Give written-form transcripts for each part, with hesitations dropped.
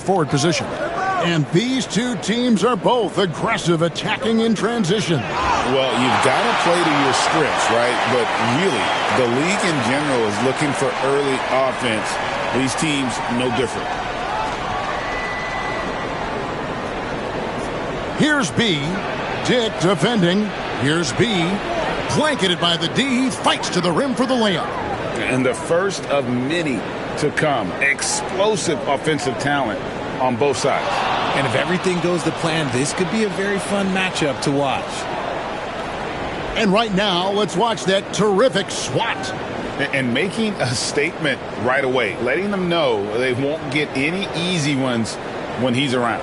forward position. And these two teams are both aggressive, attacking in transition. Well, you've got to play to your strengths, right? But really, the league in general is looking for early offense. These teams, no different. Here's B. Dick defending. Here's B. Blanketed by the D. He fights to the rim for the layup. And the first of many to come. Explosive offensive talent on both sides. And if everything goes to plan, this could be a very fun matchup to watch. And right now, let's watch that terrific swat. And making a statement right away, letting them know they won't get any easy ones when he's around.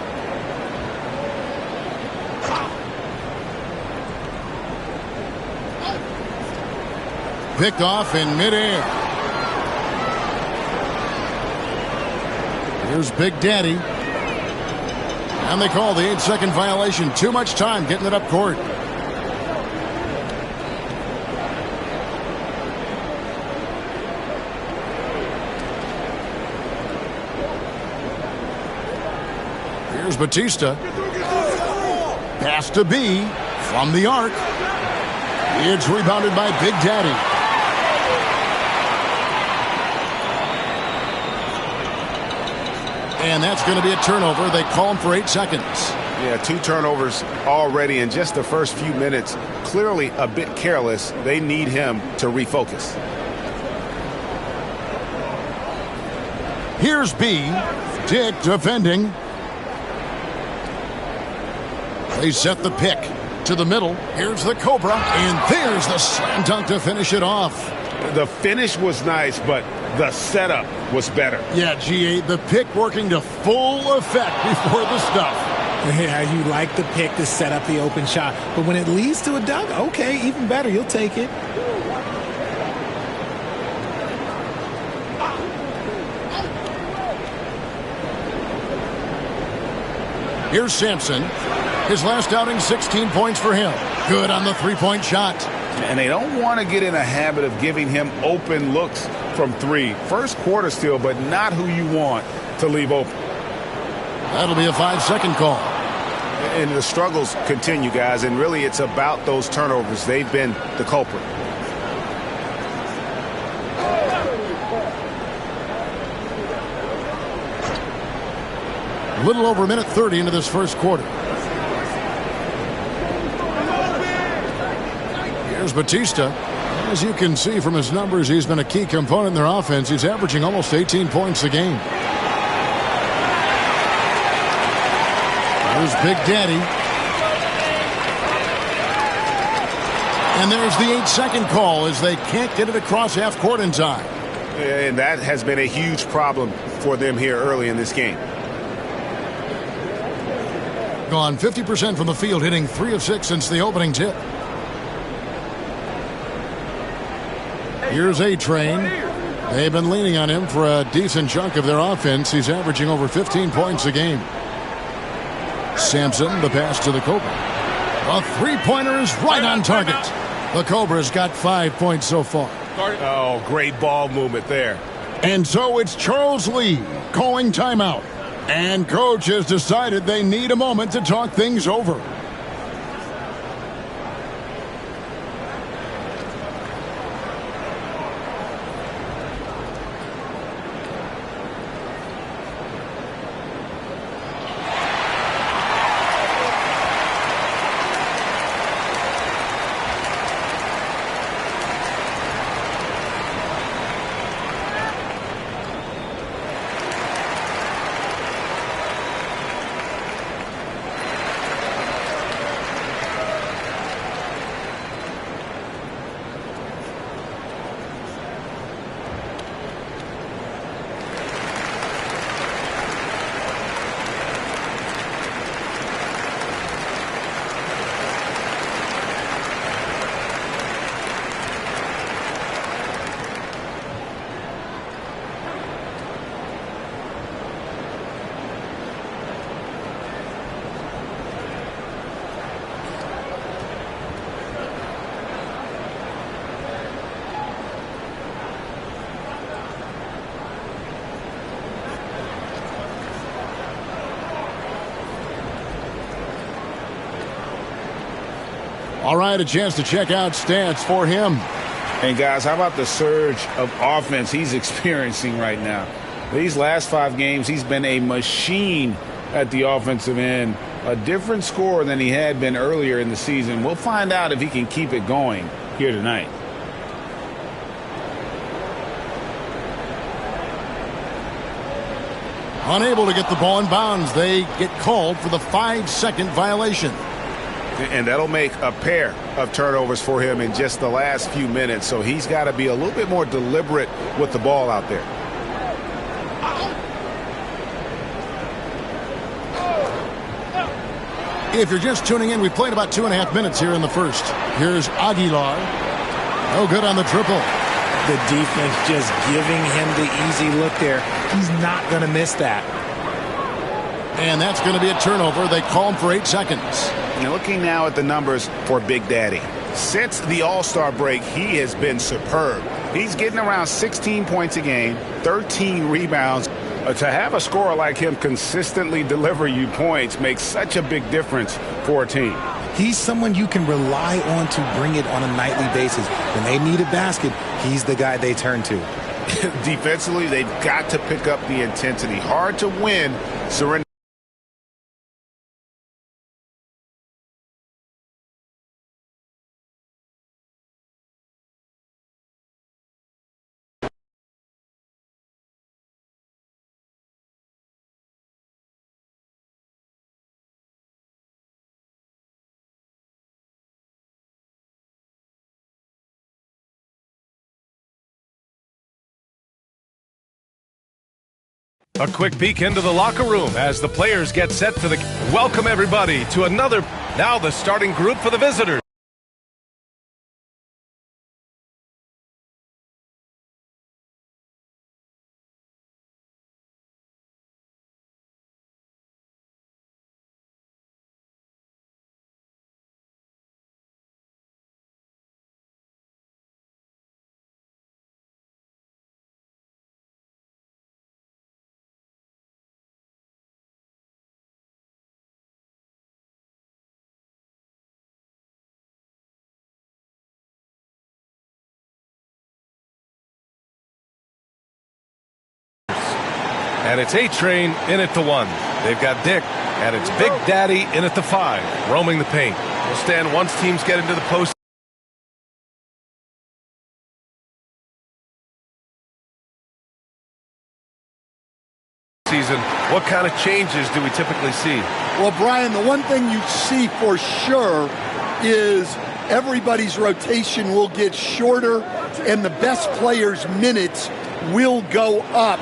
Picked off in midair. Here's Big Daddy. And they call the 8-second violation. Too much time getting it up court. Here's Batista. Pass to B from the arc. It's rebounded by Big Daddy. And that's going to be a turnover. They call him for 8 seconds. Yeah, 2 turnovers already in just the first few minutes. Clearly a bit careless. They need him to refocus. Here's B. Dick defending. They set the pick to the middle. Here's the Cobra. And there's the slam dunk to finish it off. The finish was nice, but the setup was better. Yeah, G8, the pick working to full effect before the stuff. Yeah, you like the pick to set up the open shot. But when it leads to a dunk, okay, even better. You'll take it. Here's Sampson. His last outing, 16 points for him. Good on the three-point shot. And they don't want to get in a habit of giving him open looks from 3. First quarter still, but not who you want to leave open. That'll be a 5-second call. And the struggles continue, guys, and really it's about those turnovers. They've been the culprit. A little over a minute 30 into this first quarter. Here's Batista. As you can see from his numbers, he's been a key component in their offense. He's averaging almost 18 points a game. There's Big Daddy. And there's the 8-second call as they can't get it across half court in time. And that has been a huge problem for them here early in this game. Gone 50% from the field, hitting 3 of 6 since the opening tip. Here's A-Train. They've been leaning on him for a decent chunk of their offense. He's averaging over 15 points a game. Sampson, the pass to the Cobra. A three-pointer is right on target. The Cobra's got 5 points so far. Oh, great ball movement there. And so it's Charles Lee calling timeout. And coach has decided they need a moment to talk things over. All right, a chance to check out stats for him. And, guys, how about the surge of offense he's experiencing right now? These last 5 games, he's been a machine at the offensive end. A different score than he had been earlier in the season. We'll find out if he can keep it going here tonight. Unable to get the ball in bounds. They get called for the 5-second violation. And that'll make a pair of turnovers for him in just the last few minutes. So he's got to be a little bit more deliberate with the ball out there. If you're just tuning in, we played about 2.5 minutes here in the first. Here's Aguilar. No good on the triple. The defense just giving him the easy look there. He's not going to miss that. And that's going to be a turnover. They call him for 8 seconds. And looking now at the numbers for Big Daddy. Since the All-Star break, he has been superb. He's getting around 16 points a game, 13 rebounds. To have a scorer like him consistently deliver you points makes such a big difference for a team. He's someone you can rely on to bring it on a nightly basis. When they need a basket, he's the guy they turn to. Defensively, they've got to pick up the intensity. Hard to win, surrender. A quick peek into the locker room as the players get set for the... Welcome, everybody, to another... Now the starting group for the visitors. And it's A-Train in at the 1. They've got Dick, and it's Big Daddy in at the 5, roaming the paint. We'll stand once teams get into the post. Season. What kind of changes do we typically see? Well, Brian, the one thing you see for sure is everybody's rotation will get shorter and the best players' minutes will go up.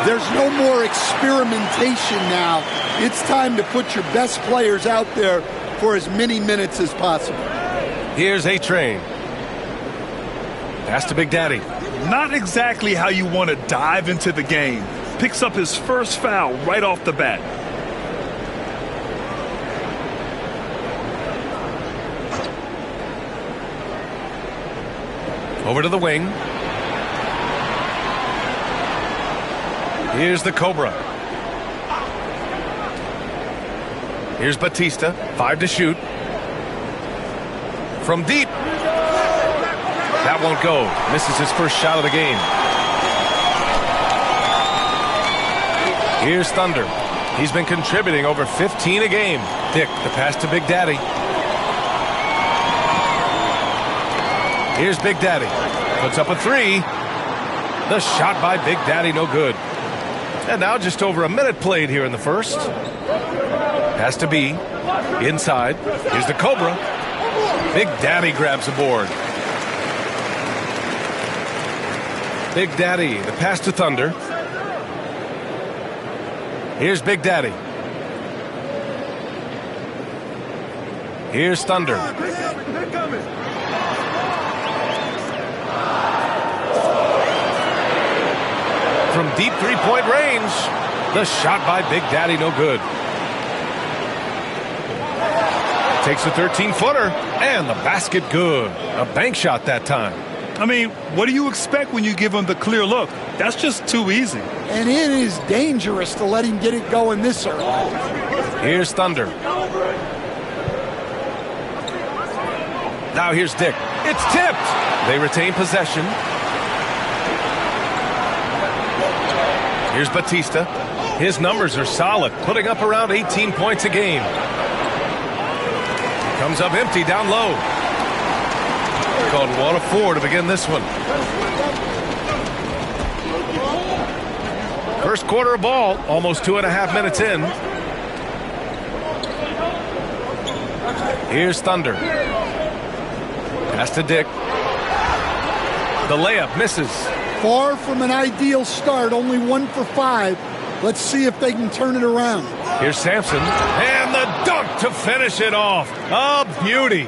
There's no more experimentation now. It's time to put your best players out there for as many minutes as possible. Here's A-Train. Pass to Big Daddy. Not exactly how you want to dive into the game. Picks up his first foul right off the bat. Over to the wing. Here's the Cobra. Here's Batista. 5 to shoot. From deep. That won't go. Misses his first shot of the game. Here's Thunder. He's been contributing over 15 a game. Dick, the pass to Big Daddy. Here's Big Daddy. Puts up a 3. The shot by Big Daddy, no good. And now just over a minute played here in the first. Has to be inside. Here's the Cobra. Big Daddy grabs the board. Big Daddy, the pass to Thunder. Here's Big Daddy. Here's Thunder. From deep three-point range, the shot by Big Daddy, no good. Takes a 13-footer, and the basket good. A bank shot that time. I mean, what do you expect when you give him the clear look? That's just too easy. And it is dangerous to let him get it going this early. Here's Thunder. Now here's Dick. It's tipped. They retain possession. Here's Batista. His numbers are solid, putting up around 18 points a game. Comes up empty down low. Called 1 of 4 to begin this one. First quarter of ball, almost 2.5 minutes in. Here's Thunder. Pass to Dick. The layup misses. Far from an ideal start, only 1 for 5. Let's see if they can turn it around. Here's Sampson. And the dunk to finish it off. A beauty.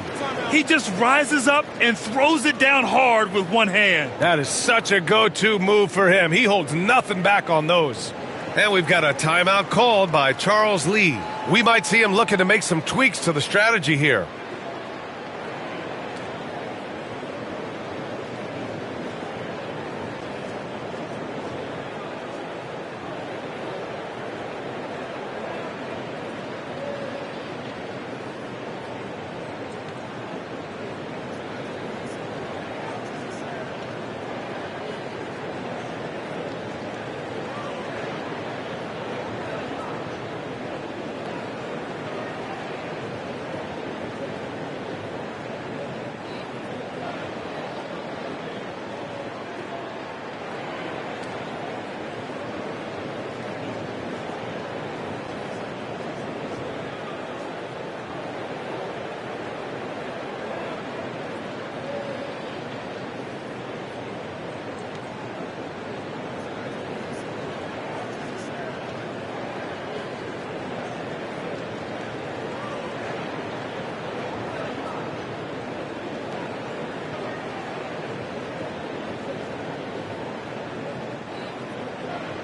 He just rises up and throws it down hard with one hand. That is such a go-to move for him. He holds nothing back on those. And we've got a timeout called by Charles Lee. We might see him looking to make some tweaks to the strategy here.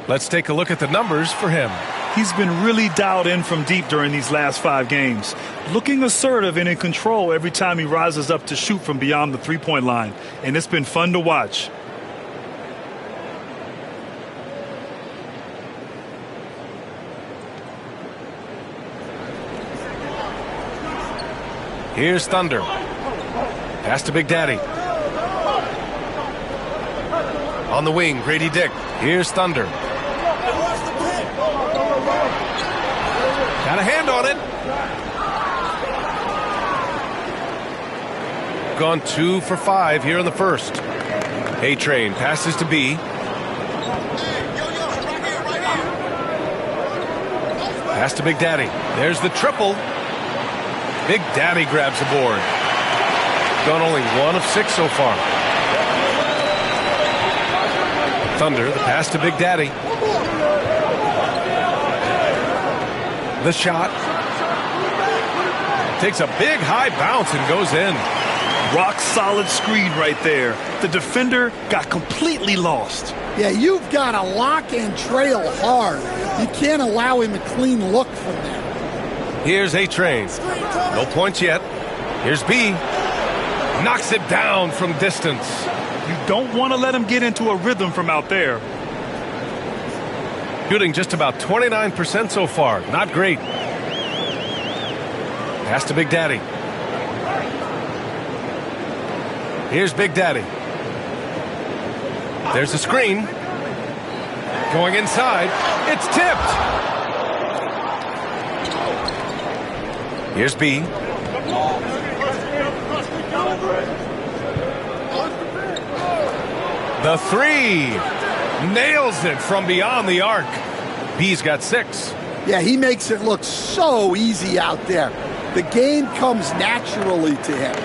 Let's take a look at the numbers for him. He's been really dialed in from deep during these last 5 games. Looking assertive and in control every time he rises up to shoot from beyond the three-point line. And it's been fun to watch. Here's Thunder. Pass to Big Daddy. On the wing, Grady Dick. Here's Thunder. Got a hand on it. Gone 2 for 5 here in the first. A-Train passes to B. Pass to Big Daddy. There's the triple. Big Daddy grabs the board. Gone only 1 of 6 so far. Thunder, the pass to Big Daddy. The shot. Takes a big high bounce and goes in. Rock solid screen right there. The defender got completely lost. Yeah, you've got to lock and trail hard. You can't allow him a clean look from there. Here's A-Train. No points yet. Here's B. Knocks it down from distance. You don't want to let him get into a rhythm from out there. Shooting just about 29% so far. Not great. Pass to Big Daddy. Here's Big Daddy. There's the screen. Going inside. It's tipped. Here's B. The three. Nails it from beyond the arc. B's got 6. Yeah, he makes it look so easy out there. The game comes naturally to him.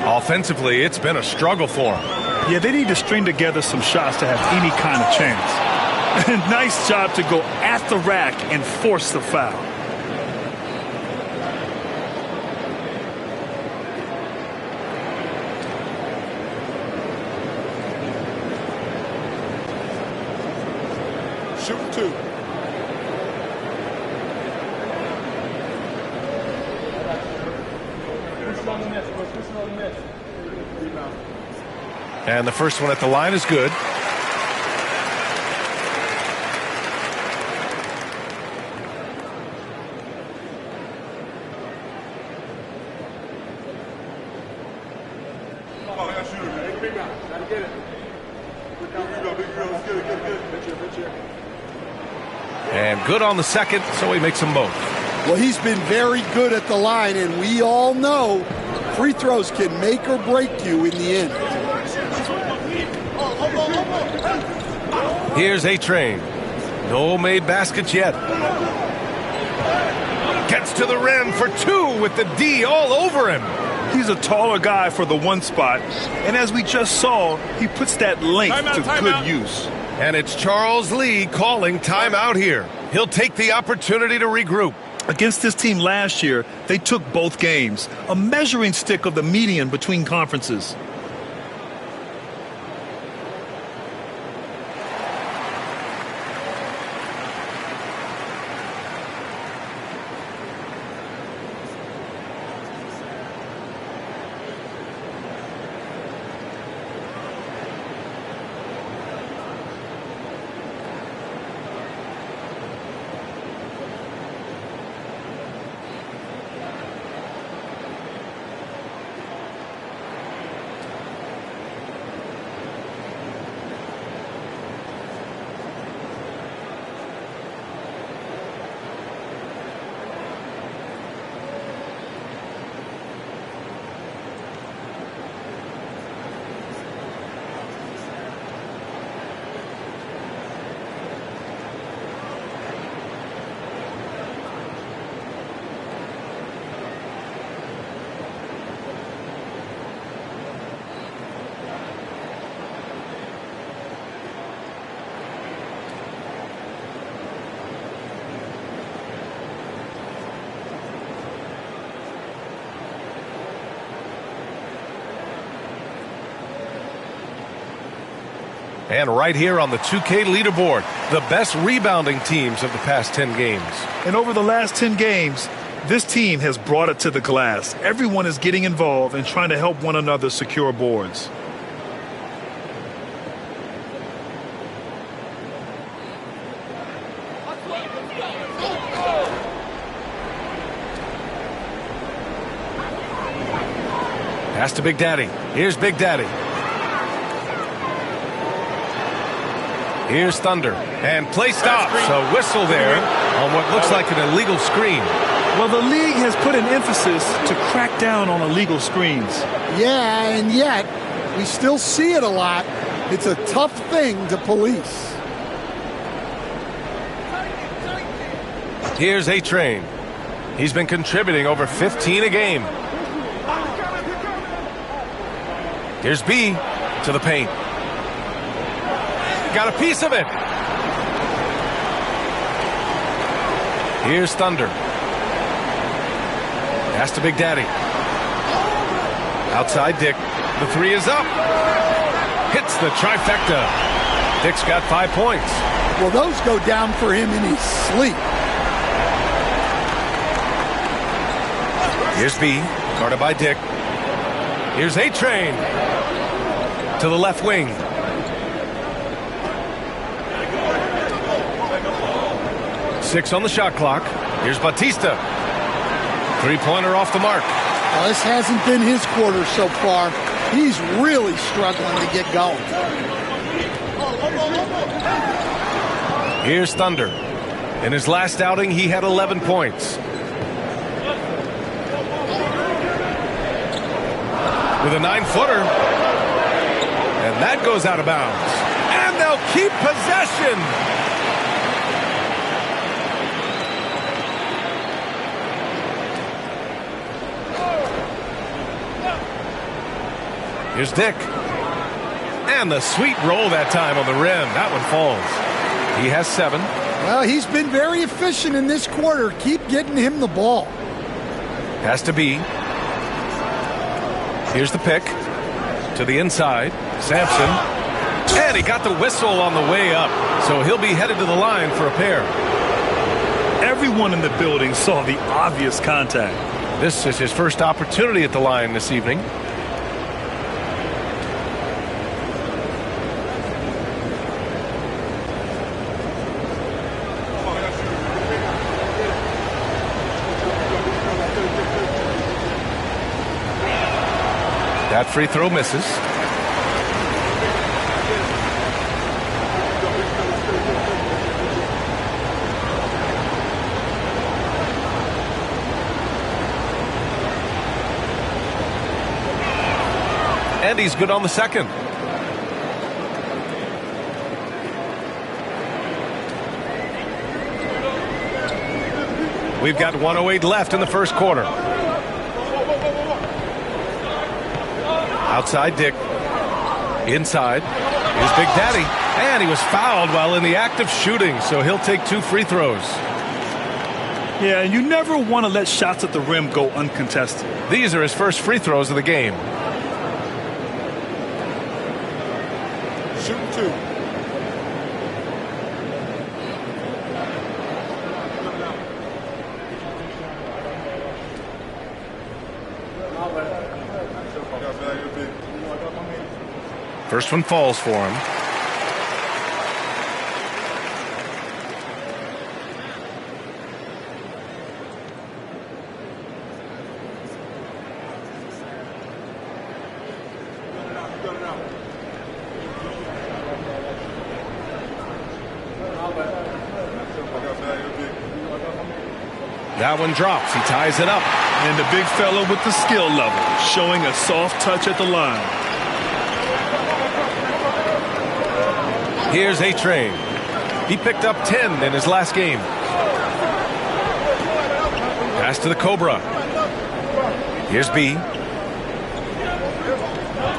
Offensively, it's been a struggle for him. Yeah, they need to string together some shots to have any kind of chance. Nice job to go at the rack and force the foul. Shooting 2. And the first one at the line is good. And good on the second, so he makes them both. Well, he's been very good at the line, and we all know free throws can make or break you in the end. Here's A-Train. No made baskets yet. Gets to the rim for two with the D all over him. He's a taller guy for the one spot, and as we just saw, he puts that length to good use. And it's Charles Lee calling timeout here. He'll take the opportunity to regroup. Against this team last year, they took both games, a measuring stick of the median between conferences. And right here on the 2K leaderboard, the best rebounding teams of the past 10 games. And over the last 10 games, this team has brought it to the glass. Everyone is getting involved and trying to help one another secure boards. Pass to Big Daddy. Here's Big Daddy. Here's Thunder. And play stops. A whistle there on what looks like an illegal screen. Well, the league has put an emphasis to crack down on illegal screens. Yeah, and yet we still see it a lot. It's a tough thing to police. Here's A-Train. He's been contributing over 15 a game. Here's B to the paint. Got a piece of it. Here's Thunder. Pass to Big Daddy. Outside Dick. The three is up. Hits the trifecta. Dick's got 5 points. Well, those go down for him in his sleep. Here's B. Guarded by Dick. Here's A-Train. To the left wing. Six on the shot clock. Here's Batista. Three-pointer off the mark. Well, this hasn't been his quarter so far. He's really struggling to get going. Here's Thunder. In his last outing, he had 11 points. With a 9-footer. And that goes out of bounds. And they'll keep possession. Here's Dick. And the sweet roll that time on the rim. That one falls. He has 7. Well, he's been very efficient in this quarter. Keep getting him the ball. Has to be. Here's the pick. To the inside. Sampson. And he got the whistle on the way up. So he'll be headed to the line for a pair. Everyone in the building saw the obvious contact. This is his first opportunity at the line this evening. That free throw misses. And he's good on the second. We've got 1:08 left in the first quarter. Outside Dick. Inside. Here's Big Daddy. And he was fouled while in the act of shooting, so he'll take 2 free throws. Yeah, and you never want to let shots at the rim go uncontested. These are his first free throws of the game. Shooting 2. First one falls for him. That one drops. He ties it up. And the big fella with the skill level, showing a soft touch at the line. Here's A-Train. He picked up 10 in his last game. Pass to the Cobra. Here's B.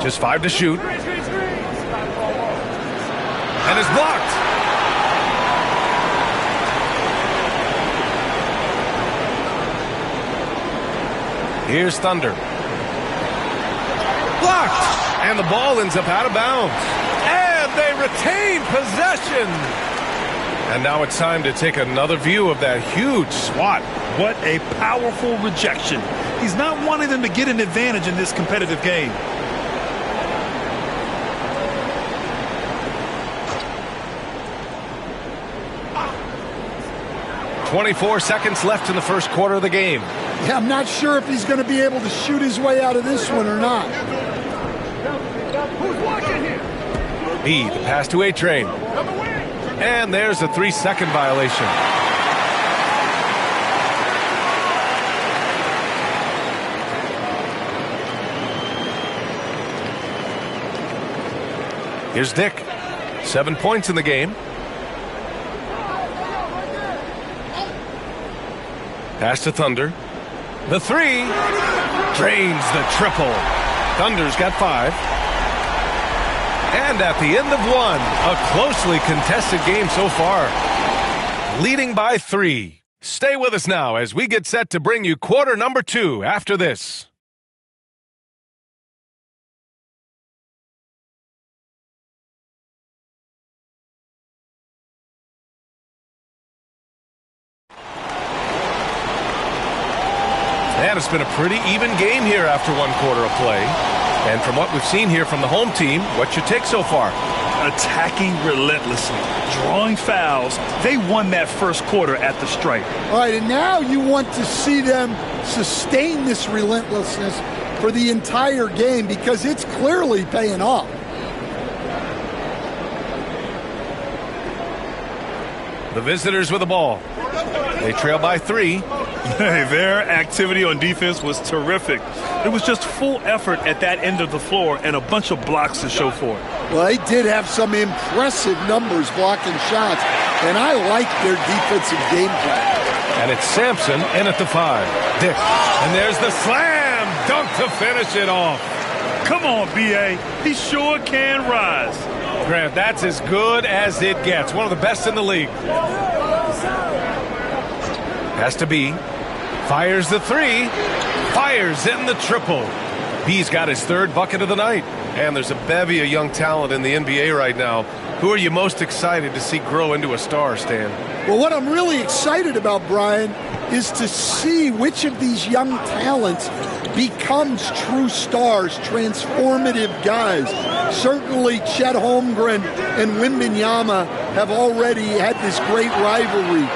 Just 5 to shoot. And it's blocked. Here's Thunder. Blocked! And the ball ends up out of bounds. And they retain possession. And now it's time to take another view of that huge swat. What a powerful rejection. He's not wanting them to get an advantage in this competitive game. .24 seconds left in the first quarter of the game. Yeah, I'm not sure if he's going to be able to shoot his way out of this one or not. B, the pass to A-Train. And there's a 3-second violation. Here's Dick. 7 points in the game. Pass to Thunder. The 3 drains the triple. Thunder's got 5. And at the end of 1, a closely contested game so far. Leading by 3. Stay with us now as we get set to bring you quarter number 2 after this. And it's been a pretty even game here after 1 quarter of play. And from what we've seen here from the home team, what's your take so far? Attacking relentlessly, drawing fouls. They won that first quarter at the stripe. All right, and now you want to see them sustain this relentlessness for the entire game because it's clearly paying off. The visitors with the ball. They trail by 3. Hey, their activity on defense was terrific. It was just full effort at that end of the floor and a bunch of blocks to show for it. Well, they did have some impressive numbers blocking shots, and I like their defensive game plan. And it's Sampson in at the 5. Dick. And there's the slam dunk to finish it off. Come on, B.A. He sure can rise. Grant, that's as good as it gets. One of the best in the league. Has to be. Fires the 3. Fires in the triple. B's got his 3rd bucket of the night. And there's a bevy of young talent in the NBA right now. Who are you most excited to see grow into a star, Stan? Well, what I'm really excited about, Brian, is to see which of these young talents becomes true stars, transformative guys. Certainly Chet Holmgren and Wembanyama have already had this great rivalry.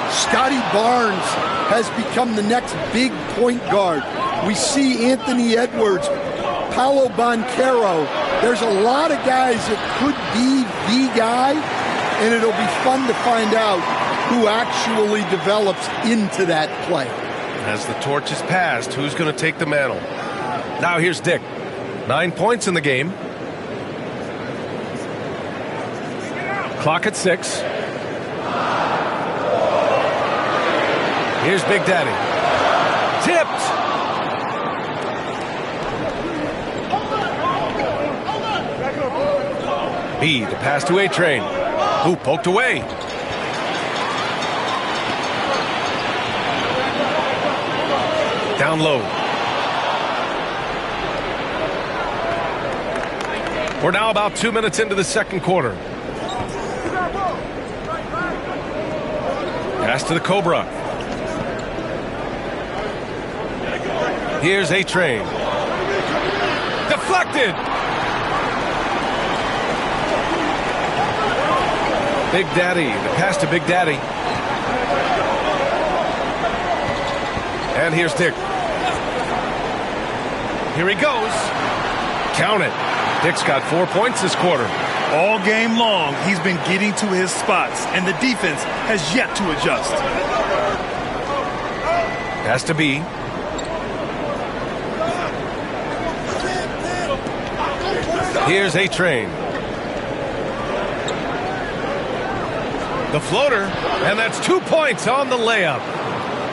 Scotty Barnes has become the next big point guard. We see Anthony Edwards, Paolo Banchero. There's a lot of guys that could be the guy, and it'll be fun to find out who actually develops into that play. As the torch is passed, who's going to take the mantle? Now here's Dick. 9 points in the game. Clock at 6. Here's Big Daddy. Tipped. B, the pass to A-Train. Who poked away. Down low. We're now about 2 minutes into the second quarter. Pass to the Cobra. Here's A-Train. Deflected. Big Daddy. The pass to Big Daddy. And here's Dick. Here he goes. Count it. Dick's got 4 points this quarter. All game long, he's been getting to his spots, and the defense has yet to adjust. Pass to B. Here's A-Train. The floater, and that's 2 points on the layup.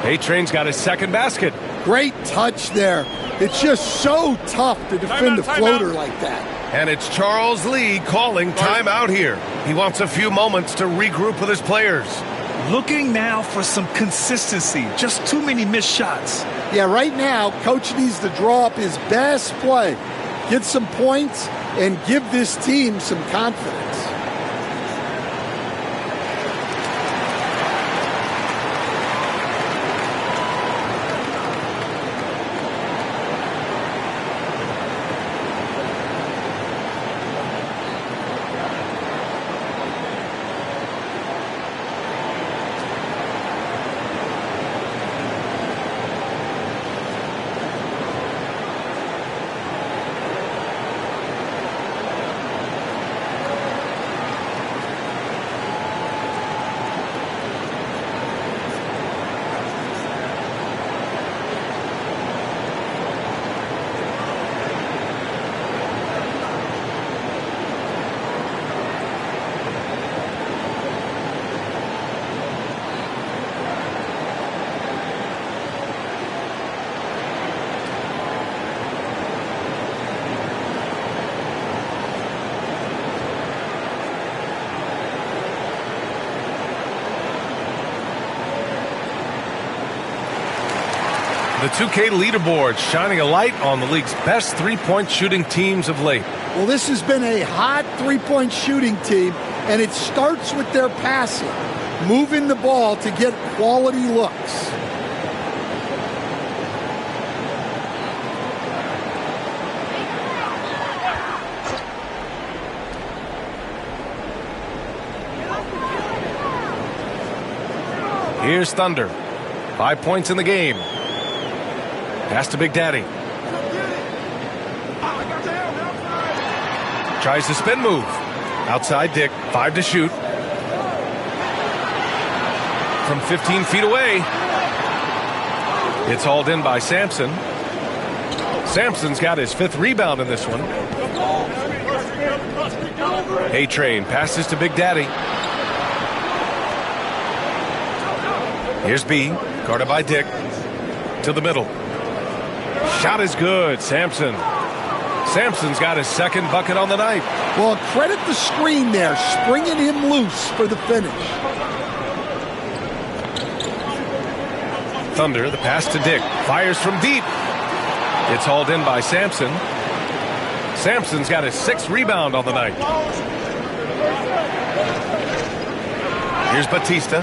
A-Train's got his second basket. Great touch there. It's just so tough to defend a floater like that. And it's Charles Lee calling timeout here. He wants a few moments to regroup with his players. Looking now for some consistency. Just too many missed shots. Yeah, right now, Coach needs to draw up his best play, get some points, and give this team some confidence. The 2K leaderboard shining a light on the league's best three-point shooting teams of late. Well, this has been a hot three-point shooting team, and it starts with their passing, moving the ball to get quality looks. Here's Thunder. 5 points in the game. Pass to Big Daddy. Tries the spin move. Outside Dick. 5 to shoot. From 15 feet away. It's hauled in by Sampson. Sampson's got his 5th rebound in this one. A-Train passes to Big Daddy. Here's B. Guarded by Dick. To the middle. Shot is good. Sampson's got his 2nd bucket on the night. Well, credit the screen there, springing him loose for the finish. Thunder, the pass to Dick. Fires from deep. It's hauled in by Sampson. Sampson's got his 6th rebound on the night. Here's Batista.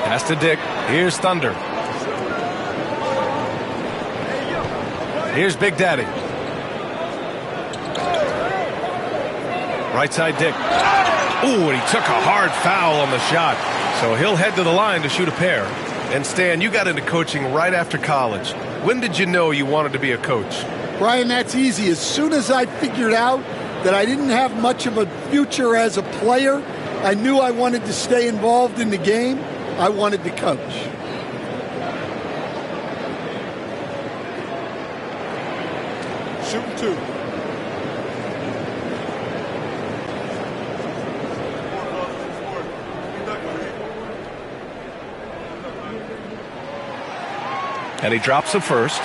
Pass to Dick. Here's Thunder. Here's Big Daddy. Right side Dick. Ooh, and he took a hard foul on the shot. So he'll head to the line to shoot a pair. And Stan, you got into coaching right after college. When did you know you wanted to be a coach? Brian, that's easy. As soon as I figured out that I didn't have much of a future as a player, I knew I wanted to stay involved in the game. I wanted to coach. 2. And he drops it first.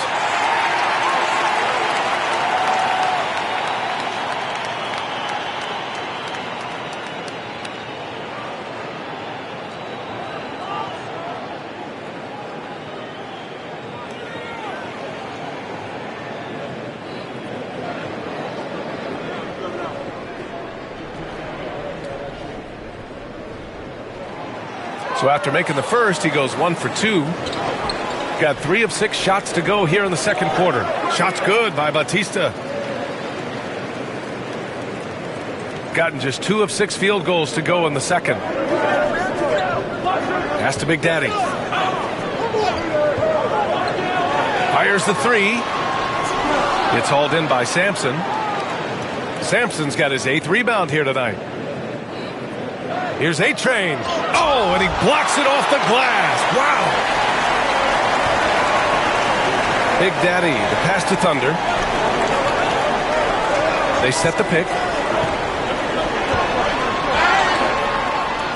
So after making the first, he goes 1 for 2. Got 3 of 6 shots to go here in the second quarter. Shots good by Batista. Gotten just 2 of 6 field goals to go in the second. Pass to Big Daddy. Fires the 3. It's hauled in by Sampson. Sampson's got his 8th rebound here tonight. Here's A-Train. Oh, and he blocks it off the glass. Wow. Big Daddy, the pass to Thunder. They set the pick.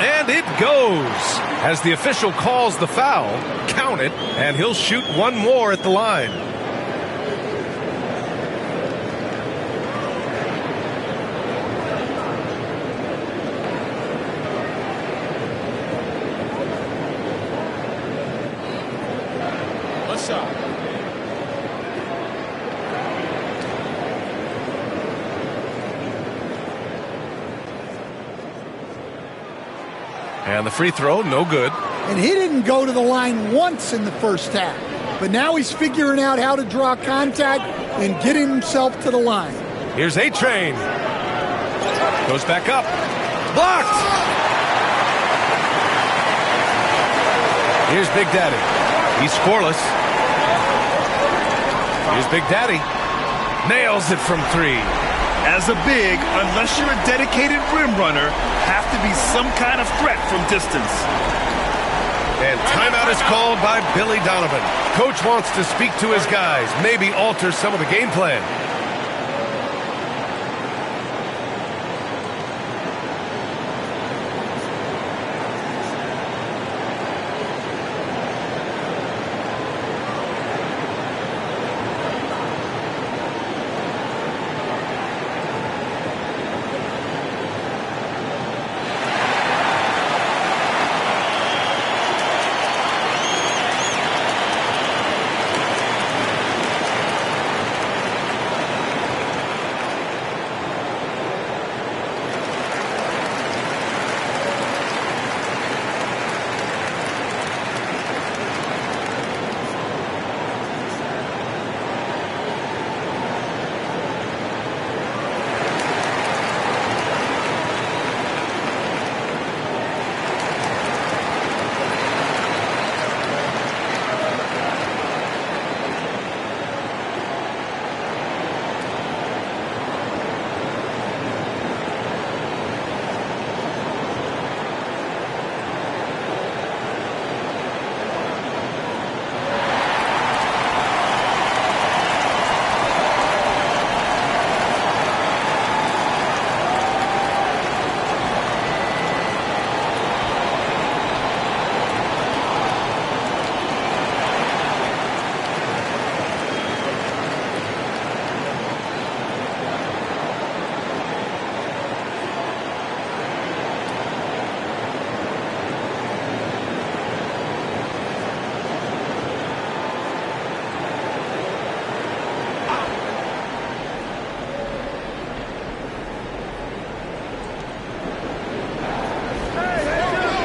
And it goes. As the official calls the foul, count it, and he'll shoot one more at the line. And the free throw, no good. And he didn't go to the line once in the first half. But now he's figuring out how to draw contact and get himself to the line. Here's A-Train. Goes back up. Blocked! Here's Big Daddy. He's scoreless. Here's Big Daddy. Nails it from 3. As a big, unless you're a dedicated rim runner, have to be some kind of threat from distance. And timeout is called by Billy Donovan. Coach wants to speak to his guys, maybe alter some of the game plan.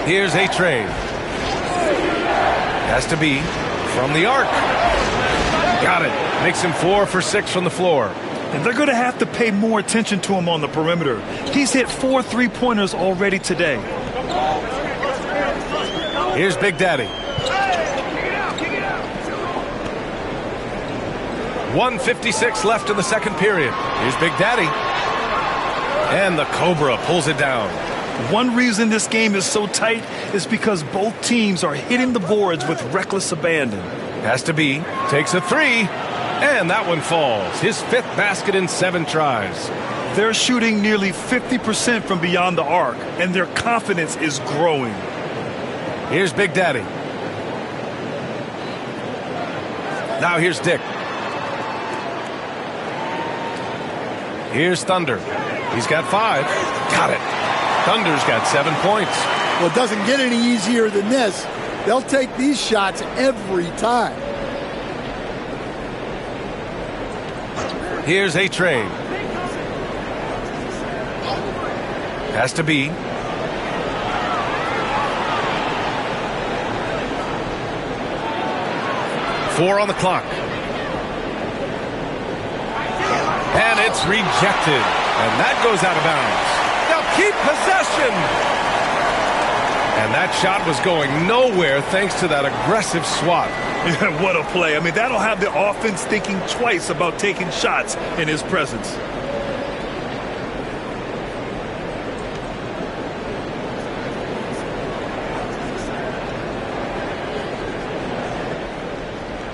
Here's A-Train. Has to be from the arc. Got it. Makes him 4 for 6 from the floor. And they're going to have to pay more attention to him on the perimeter. He's hit 4 3-pointers already today. Here's Big Daddy. 1:56 left in the second period. Here's Big Daddy. And the Cobra pulls it down. One reason this game is so tight is because both teams are hitting the boards with reckless abandon. Has to be. Takes a 3. And that one falls. His 5th basket in 7 tries. They're shooting nearly 50% from beyond the arc, and their confidence is growing. Here's Big Daddy. Now here's Dick. Here's Thunder. He's got 5. Got it. Thunder's got 7 points. Well, it doesn't get any easier than this. They'll take these shots every time. Here's A-Train. Has to be. Four on the clock. And it's rejected. And that goes out of bounds. They'll keep possession. And that shot was going nowhere thanks to that aggressive swat. What a play. I mean, that'll have the offense thinking twice about taking shots in his presence.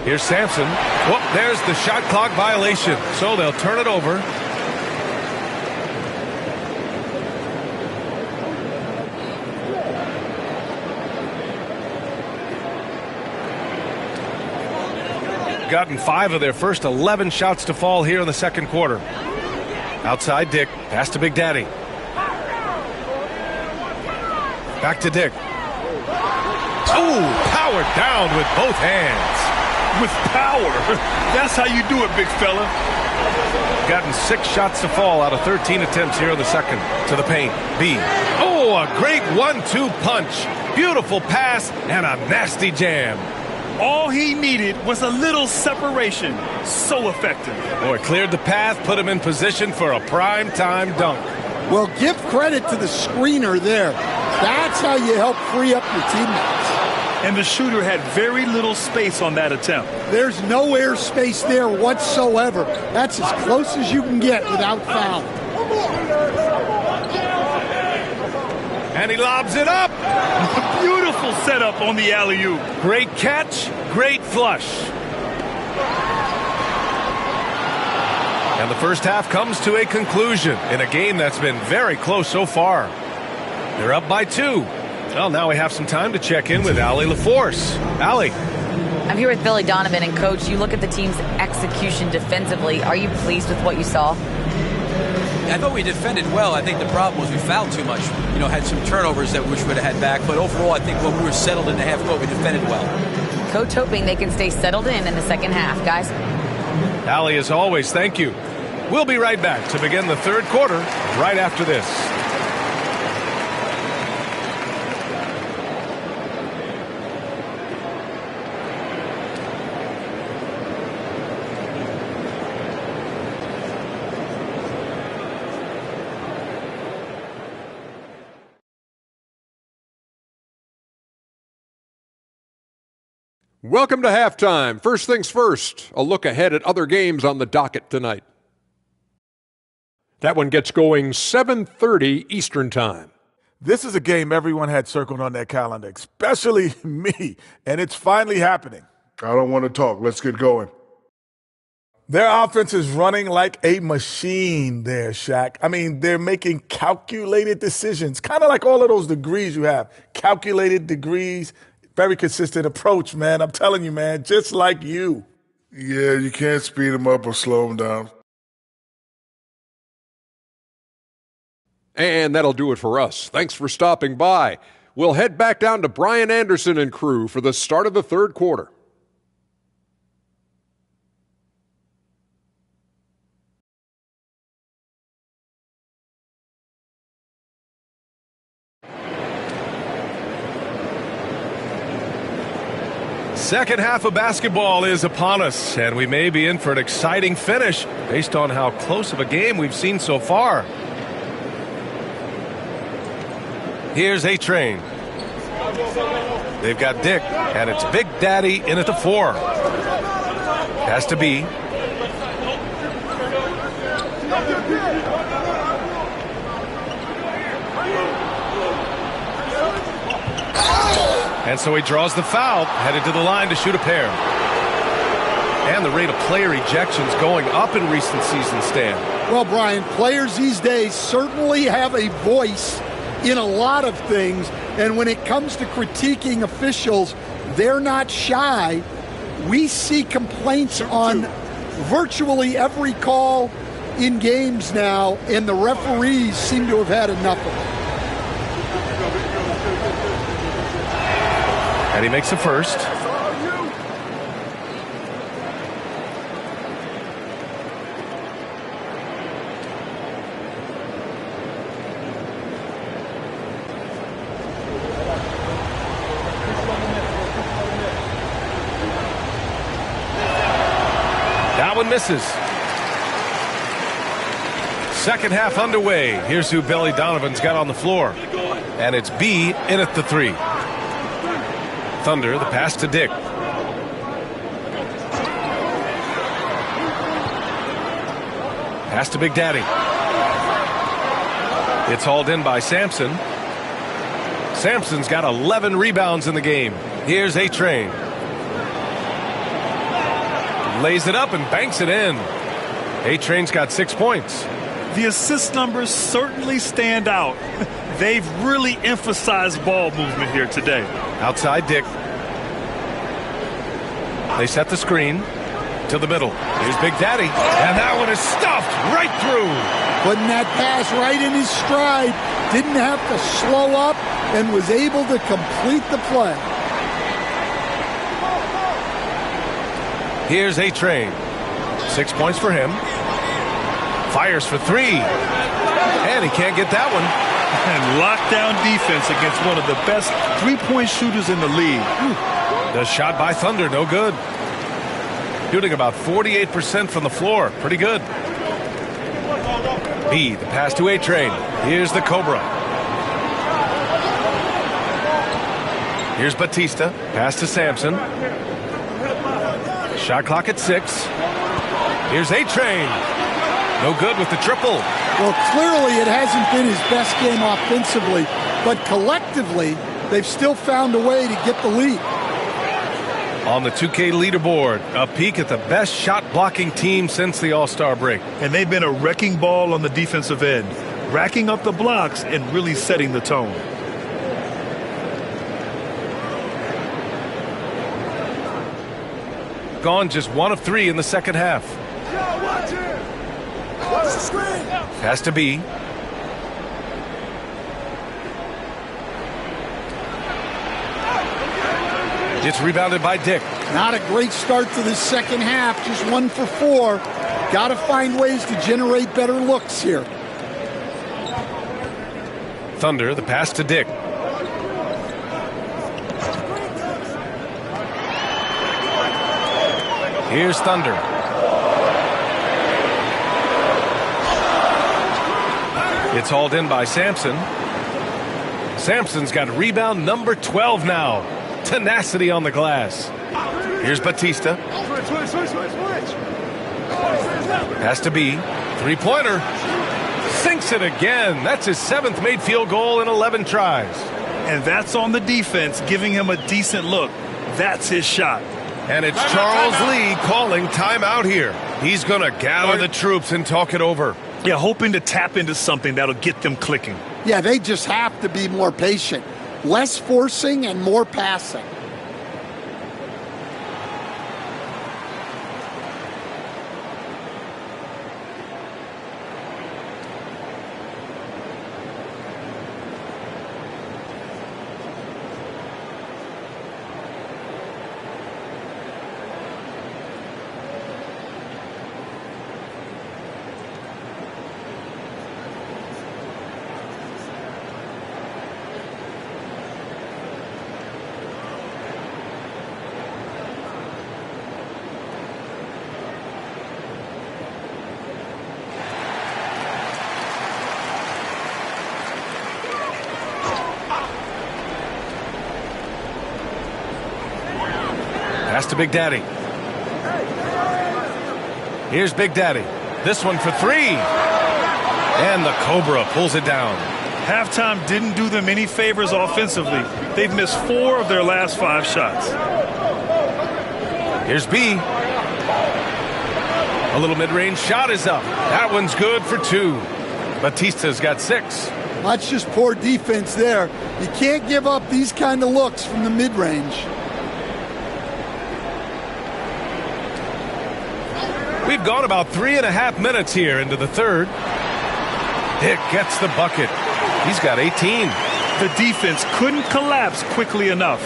Here's Sampson. Whoop, there's the shot clock violation. So they'll turn it over. Gotten 5 of their first 11 shots to fall here in the second quarter. Outside Dick. Pass to Big Daddy. Back to Dick. Oh, powered down with both hands. With power. That's how you do it, big fella. Gotten 6 shots to fall out of 13 attempts here in the second. To the paint. B. Oh, a great 1-2 punch. Beautiful pass and a nasty jam. All he needed was a little separation. So effective. Boy, cleared the path, put him in position for a prime-time dunk. Well, give credit to the screener there. That's how you help free up your teammates. And the shooter had very little space on that attempt. There's no air space there whatsoever. That's as close as you can get without foul. And he lobs it up. Beautiful setup on the alley-oop. Great catch, great flush. And the first half comes to a conclusion in a game that's been very close so far. They're up by 2. Well, now we have some time to check in with Allie LaForce. Allie. I'm here with Billy Donovan, and Coach, you look at the team's execution defensively. Are you pleased with what you saw? I thought we defended well. I think the problem was we fouled too much. You know, had some turnovers that we wish we'd have had back. But overall, I think when we were settled in the half court, we defended well. Coach hoping they can stay settled in the second half. Guys. Allie, as always, thank you. We'll be right back to begin the third quarter right after this. Welcome to halftime. First things first, a look ahead at other games on the docket tonight. That one gets going 7:30 Eastern Time. This is a game everyone had circled on their calendar, especially me, and it's finally happening. I don't want to talk. Let's get going. Their offense is running like a machine there, Shaq. I mean, they're making calculated decisions, kind of like all of those degrees you have. Calculated degrees, very consistent approach, man. I'm telling you, man, just like you. Yeah, you can't speed them up or slow them down. And that'll do it for us. Thanks for stopping by. We'll head back down to Brian Anderson and crew for the start of the third quarter. Second half of basketball is upon us, and we may be in for an exciting finish based on how close of a game we've seen so far. Here's A-Train. They've got Dick, and it's Big Daddy in at the 4. Has to be. And so he draws the foul, headed to the line to shoot a pair. And the rate of player ejections going up in recent seasons, Stan. Well, Brian, players these days certainly have a voice in a lot of things, and when it comes to critiquing officials, they're not shy. We see complaints on virtually every call in games now, and the referees seem to have had enough of it. And he makes a first. That one misses. Second half underway. Here's who Billy Donovan's got on the floor. And it's B in at the 3. Thunder, the pass to Dick. Pass to Big Daddy. It's hauled in by Sampson. Sampson's got 11 rebounds in the game. Here's A-Train. Lays it up and banks it in. A-Train's got 6 points. The assist numbers certainly stand out. They've really emphasized ball movement here today. Outside Dick. They set the screen to the middle. Here's Big Daddy. And that one is stuffed right through. Putting that pass right in his stride. Didn't have to slow up and was able to complete the play. Here's A-Train. 6 points for him. Fires for 3. And he can't get that one. And lockdown defense against one of the best three-point shooters in the league. The shot by Thunder, no good. Shooting about 48% from the floor. Pretty good. B, the pass to A-Train. Here's the Cobra. Here's Batista. Pass to Sampson. Shot clock at 6. Here's A-Train. No good with the triple. Well, clearly it hasn't been his best game offensively, but collectively, they've still found a way to get the lead. On the 2K leaderboard, a peek at the best shot-blocking team since the All-Star break. And they've been a wrecking ball on the defensive end, racking up the blocks and really setting the tone. Gone just 1 of 3 in the second half. Pass to B. It's rebounded by Dick. Not a great start to the second half, just 1 for 4. Got to find ways to generate better looks here. Thunder, the pass to Dick. Here's Thunder. It's hauled in by Sampson. Sampson's got rebound number 12 now. Tenacity on the glass. Here's Batista. Pass to B. Three-pointer. Sinks it again. That's his 7th made field goal in 11 tries. And that's on the defense, giving him a decent look. That's his shot. And it's Charles Lee calling timeout here. He's going to gather the troops and talk it over. Yeah, hoping to tap into something that'll get them clicking. Yeah, they just have to be more patient. Less forcing and more passing. Pass to Big Daddy. Here's Big Daddy. This one for 3. And the Cobra pulls it down. Halftime didn't do them any favors offensively. They've missed 4 of their last 5 shots. Here's B. A little mid-range shot is up. That one's good for 2. Batista's got 6. That's just poor defense there. You can't give up these kind of looks from the mid-range. We've gone about 3.5 minutes here into the third. Dick gets the bucket. He's got 18. The defense couldn't collapse quickly enough.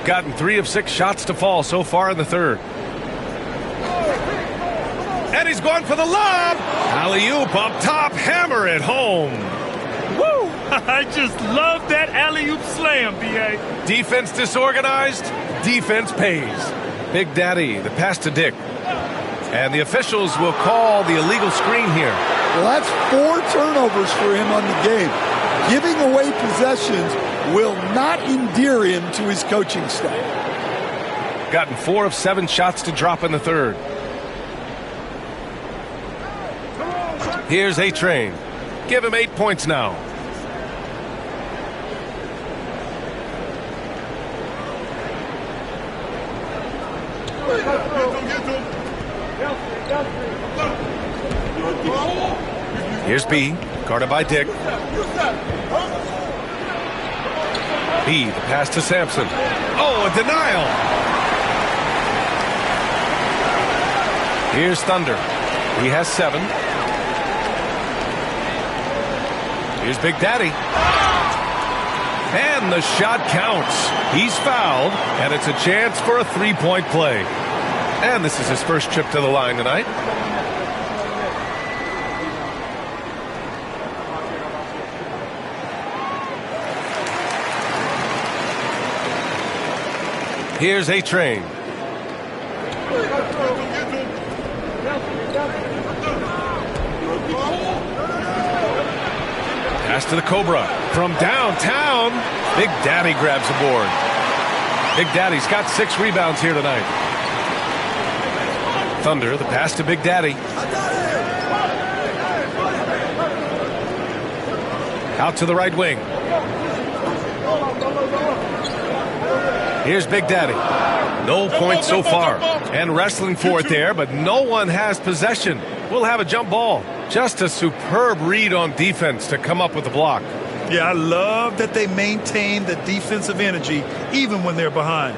Gotten 3 of 6 shots to fall so far in the third. And he's going for the lob. Alley-oop up top. Hammer it home. Woo! I just love that alley-oop slam, B.A. Defense disorganized. Defense pays. Big Daddy, the pass to Dick. And the officials will call the illegal screen here. Well, that's 4 turnovers for him on the game. Giving away possessions will not endear him to his coaching staff. Gotten 4 of 7 shots to drop in the third. Here's A-Train. Give him 8 points now. Here's B, guarded by Dick. B, the pass to Sampson. Oh, a denial. Here's Thunder. He has 7. Here's Big Daddy. And the shot counts. He's fouled, and it's a chance for a 3-point play. And this is his first trip to the line tonight. Here's A-Train. Pass to the Cobra. From downtown, Big Daddy grabs the board. Big Daddy's got 6 rebounds here tonight. Thunder, the pass to Big Daddy. Out to the right wing. Here's Big Daddy. No points so far. And wrestling for it there, but no one has possession. We'll have a jump ball. Just a superb read on defense to come up with the block. Yeah, I love that they maintain the defensive energy even when they're behind.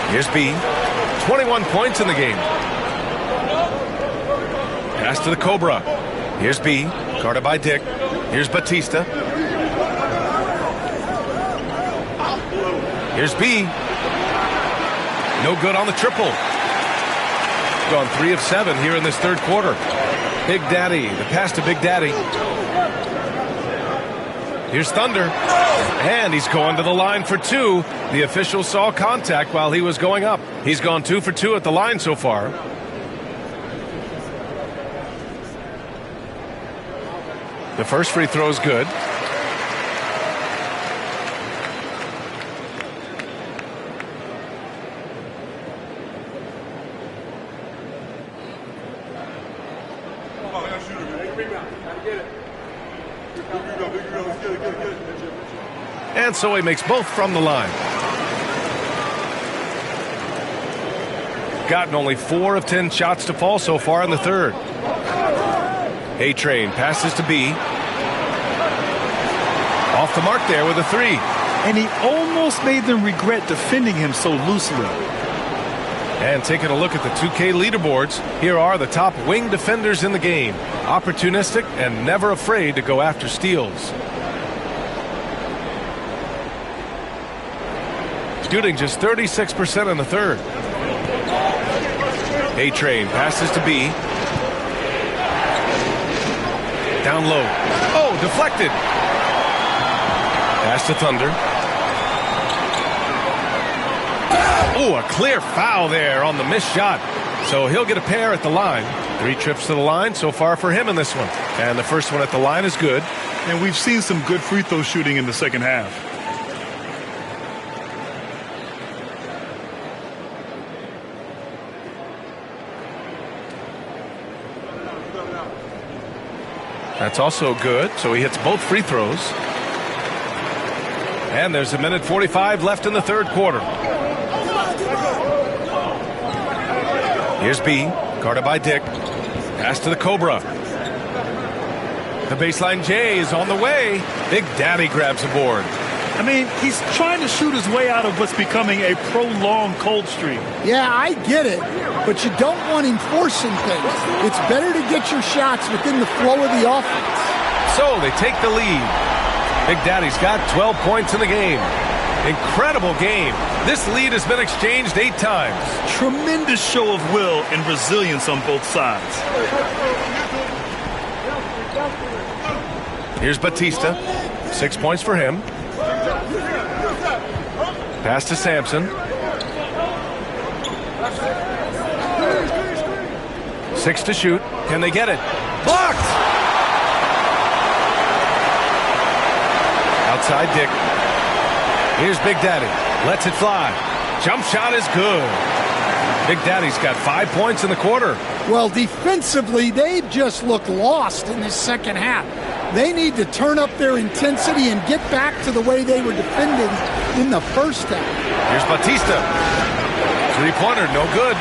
Here's B. 21 points in the game. Pass to the Cobra. Here's B, guarded by Dick. Here's Batista. Here's B. No good on the triple. Gone 3 of 7 here in this third quarter. Big Daddy, the pass to Big Daddy. Here's Thunder. And he's going to the line for 2. The official saw contact while he was going up. He's gone 2 for 2 at the line so far. The first free throw is good. And so he makes both from the line. Gotten only 4 of 10 shots to fall so far in the third. A-Train passes to B. Off the mark there with a 3. And he almost made them regret defending him so loosely. And taking a look at the 2K leaderboards, here are the top wing defenders in the game. Opportunistic and never afraid to go after steals. Shooting just 36% in the third. A-Train passes to B. Down low. Oh, deflected. Pass to Thunder. Oh, a clear foul there on the missed shot. So he'll get a pair at the line. 3 trips to the line so far for him in this one. And the first one at the line is good. And we've seen some good free throw shooting in the second half. That's also good. So he hits both free throws. And there's 1:45 left in the third quarter. Here's B, guarded by Dick. Pass to the Cobra. The baseline J is on the way. Big Daddy grabs a board. I mean, he's trying to shoot his way out of what's becoming a prolonged cold streak. Yeah, I get it, but you don't want him forcing things. It's better to get your shots within the flow of the offense. So they take the lead. Big Daddy's got 12 points in the game. Incredible game. This lead has been exchanged 8 times. Tremendous show of will and resilience on both sides. Here's Batista. 6 points for him. Pass to Sampson. 6 to shoot. Can they get it? Blocked! Outside Dick. Here's Big Daddy. Lets it fly. Jump shot is good. Big Daddy's got 5 points in the quarter. Well, defensively, they just look lost in this second half. They need to turn up their intensity and get back to the way they were defending in the first half. Here's Batista. 3-pointer, no good.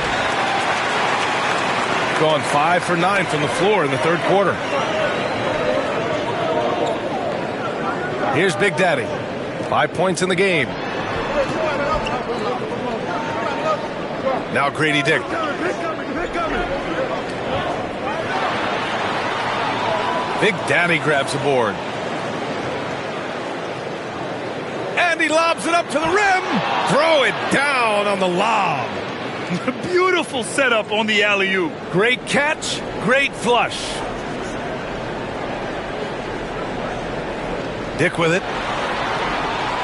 Going 5 for 9 from the floor in the third quarter. Here's Big Daddy. 5 points in the game. Now Grady Dick. Big Daddy grabs a board. And he lobs it up to the rim. Throw it down on the lob. Beautiful setup on the alley-oop. Great catch, great flush. Dick with it.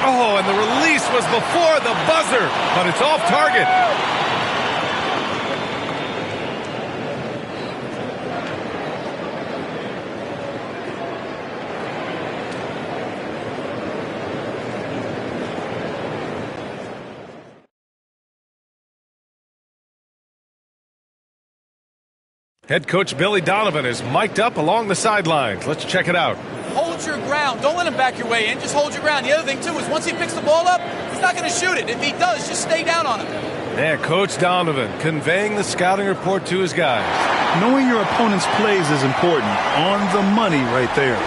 Oh, and the release was before the buzzer, but it's off target. Head coach Billy Donovan is mic'd up along the sidelines. Let's check it out. Hold your ground. Don't let him back your way in. Just hold your ground. The other thing, too, is once he picks the ball up, he's not going to shoot it. If he does, just stay down on him. Yeah, Coach Donovan conveying the scouting report to his guys. Knowing your opponent's plays is important. On the money right there.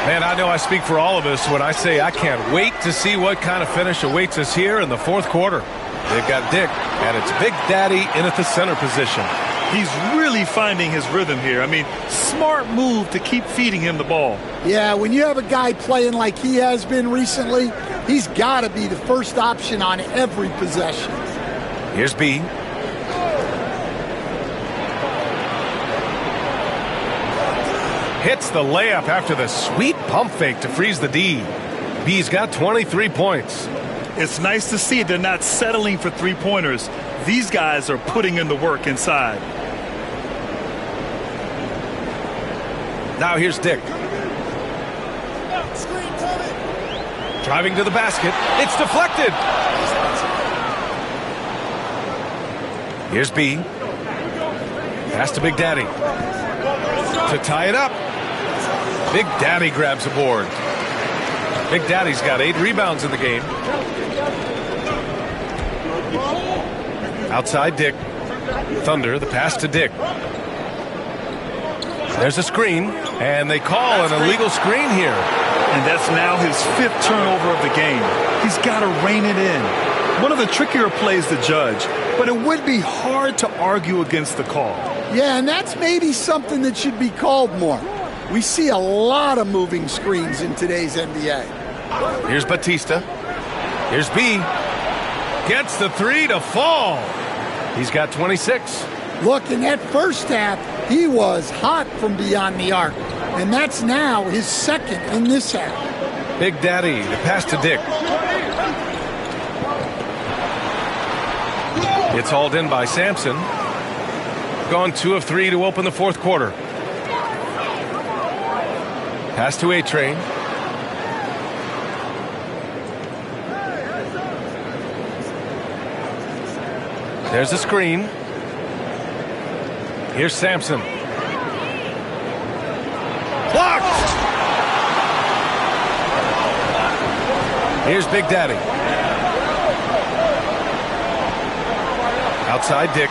Man, I know I speak for all of us when I say I can't wait to see what kind of finish awaits us here in the fourth quarter. They've got Dick, and it's Big Daddy in at the center position. He's really finding his rhythm here. I mean, smart move to keep feeding him the ball. Yeah, when you have a guy playing like he has been recently, he's got to be the first option on every possession. Here's B. Hits the layup after the sweet pump fake to freeze the D. B's got 23 points. It's nice to see they're not settling for three-pointers. These guys are putting in the work inside. Now here's Dick. Driving to the basket. It's deflected. Here's B. Pass to Big Daddy. To tie it up. Big Daddy grabs a board. Big Daddy's got 8 rebounds in the game. Outside Dick. Thunder, the pass to Dick. There's a screen, and they call an illegal screen here. And that's now his 5th turnover of the game. He's got to rein it in. One of the trickier plays to judge, but it would be hard to argue against the call. Yeah, and that's maybe something that should be called more. We see a lot of moving screens in today's NBA. Here's Batista. Here's B. Gets the 3 to fall. He's got 26. Look, in that first half, he was hot from beyond the arc. And that's now his 2nd in this half. Big Daddy, the pass to Dick. It's hauled in by Sampson. Gone 2 of 3 to open the fourth quarter. Pass to A-Train. There's a screen. Here's Sampson. Blocked! Here's Big Daddy. Outside Dick.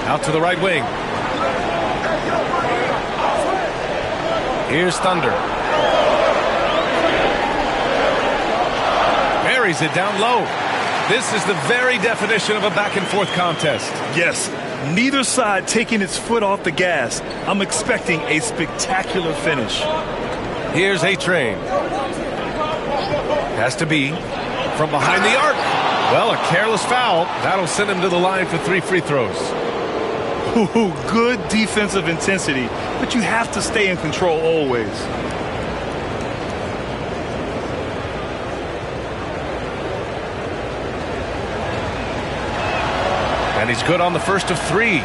Out to the right wing. Here's Thunder. Buries it down low. This is the very definition of a back-and-forth contest. Yes, neither side taking its foot off the gas. I'm expecting a spectacular finish. Here's A-Train. Has to be from behind the arc. Well, a careless foul. That'll send him to the line for 3 free throws. Ooh, good defensive intensity, but you have to stay in control always. And he's good on the first of 3.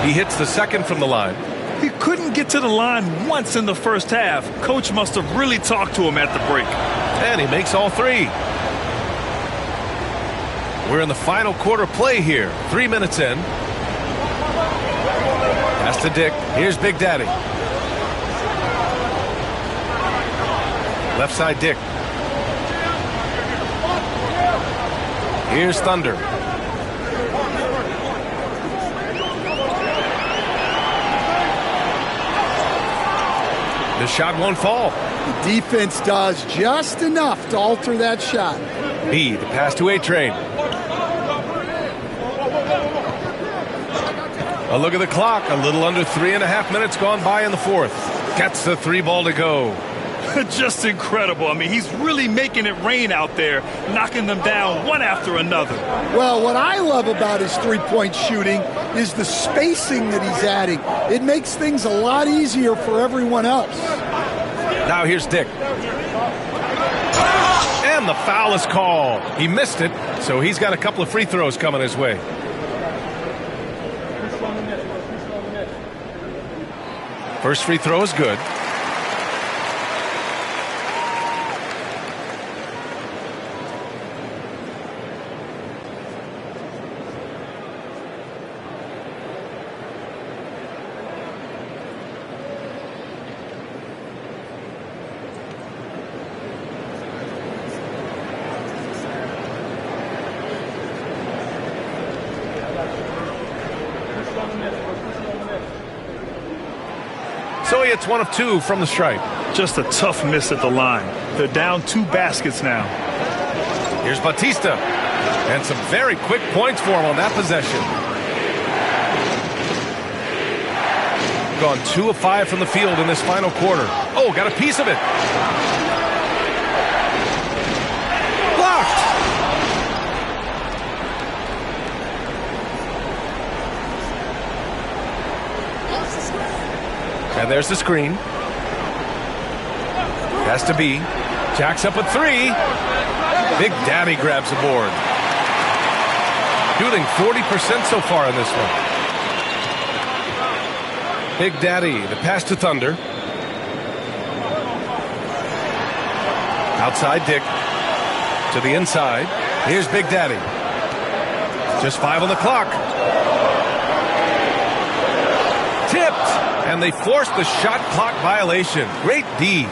He hits the second from the line. He couldn't get to the line once in the first half. Coach must have really talked to him at the break. And he makes all 3. We're in the final quarter play here. 3 minutes in. Pass to Dick. Here's Big Daddy. Left side Dick. Here's Thunder. The shot won't fall. The defense does just enough to alter that shot. B, the pass to A-Train. A look at the clock. A little under 3.5 minutes gone by in the fourth. Gets the 3 ball to go. Just incredible. I mean, he's really making it rain out there, knocking them down one after another. Well, what I love about his three-point shooting is the spacing that he's adding. It makes things a lot easier for everyone else. Now here's Dick. And the foul is called. He missed it, so he's got a couple of free throws coming his way. First free throw is good. So he hits 1 of 2 from the stripe. Just a tough miss at the line. They're down 2 baskets now. Here's Batista. And some very quick points for him on that possession. Gone 2 of 5 from the field in this final quarter. Oh, got a piece of it. Blocked. And there's the screen. Has to be. Jacks up at 3. Big Daddy grabs the board. Shooting 40% so far in this one. Big Daddy, the pass to Thunder. Outside Dick. To the inside. Here's Big Daddy. Just 5 on the clock. Tipped. And they forced the shot clock violation. Great D.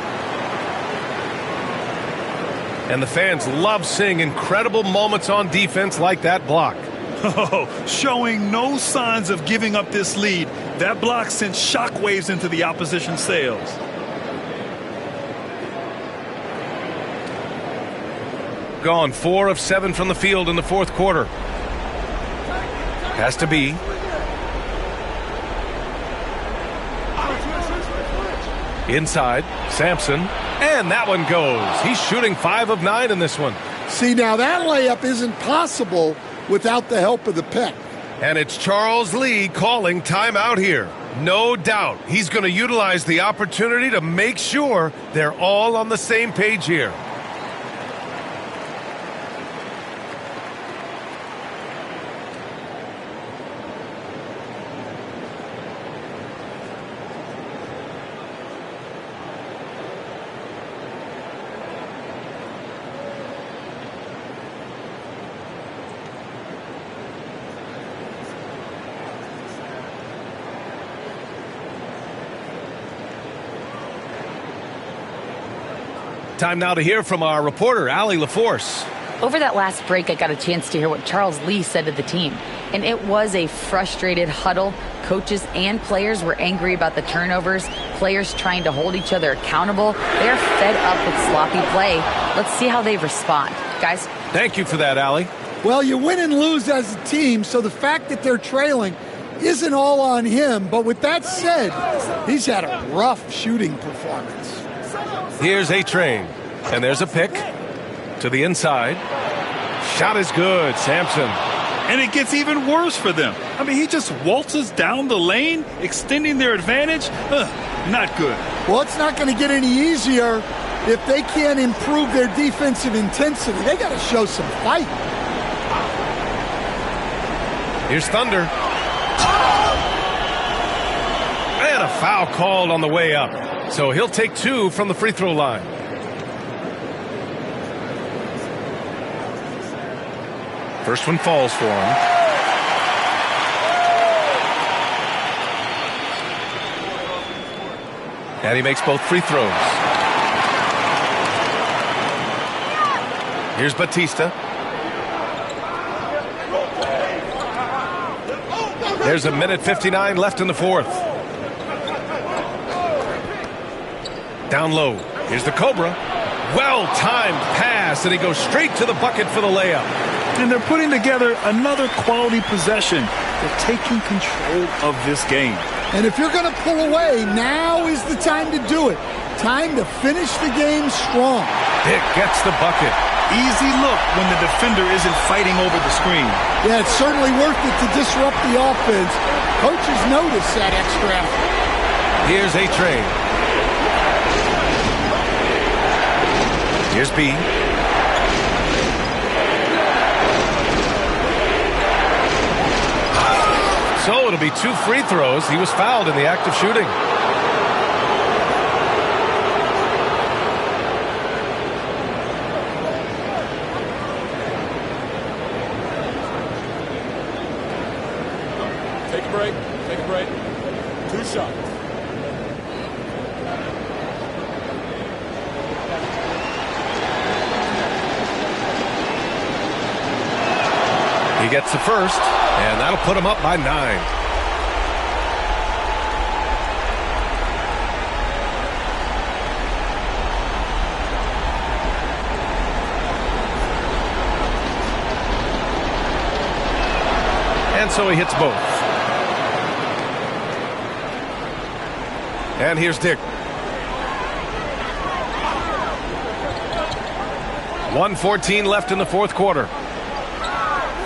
And the fans love seeing incredible moments on defense like that block. Oh, showing no signs of giving up this lead. That block sent shockwaves into the opposition sails. Gone 4 of 7 from the field in the fourth quarter. Has to be. Inside, Sampson, and that one goes. He's shooting 5 of 9 in this one. See, now that layup isn't possible without the help of the pick. And it's Charles Lee calling timeout here. No doubt he's going to utilize the opportunity to make sure they're all on the same page here. Time now to hear from our reporter, Allie LaForce. Over that last break, I got a chance to hear what Charles Lee said to the team. And it was a frustrated huddle. Coaches and players were angry about the turnovers. Players trying to hold each other accountable. They're fed up with sloppy play. Let's see how they respond. Guys? Thank you for that, Allie. Well, you win and lose as a team, so the fact that they're trailing isn't all on him. But with that said, he's had a rough shooting performance. Here's A-Train. And there's a pick to the inside. Shot is good, Sampson. And it gets even worse for them. I mean, he just waltzes down the lane, extending their advantage. Not good. Well, it's not going to get any easier if they can't improve their defensive intensity. They got to show some fight. Here's Thunder. And a foul called on the way up. So he'll take 2 from the free throw line. First one falls for him. And he makes both free throws. Here's Batista. There's 1:59 left in the fourth. Down low. Here's the Cobra. Well-timed pass, and he goes straight to the bucket for the layup. And they're putting together another quality possession. They're taking control of this game. And if you're going to pull away, now is the time to do it. Time to finish the game strong. Dick gets the bucket. Easy look when the defender isn't fighting over the screen. Yeah, it's certainly worth it to disrupt the offense. Coaches notice that extra effort. Here's A-Train. Here's B. So it'll be 2 free throws. He was fouled in the act of shooting. Take a break. Take a break. 2 shots. He gets the first, and that'll put him up by 9. And so he hits both. And here's Dick. 1:14 left in the fourth quarter.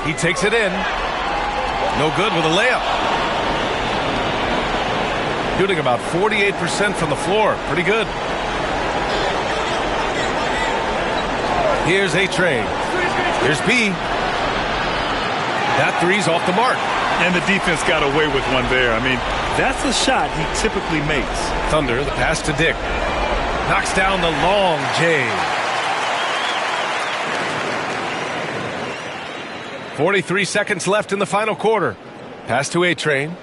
He takes it in. No good with a layup. Shooting about 48% from the floor. Pretty good. Here's A-Train. Here's B. That three's off the mark. And the defense got away with one there. I mean, that's a shot he typically makes. Thunder, the pass to Dick. Knocks down the long J. 43 seconds left in the final quarter. Pass to A-Train.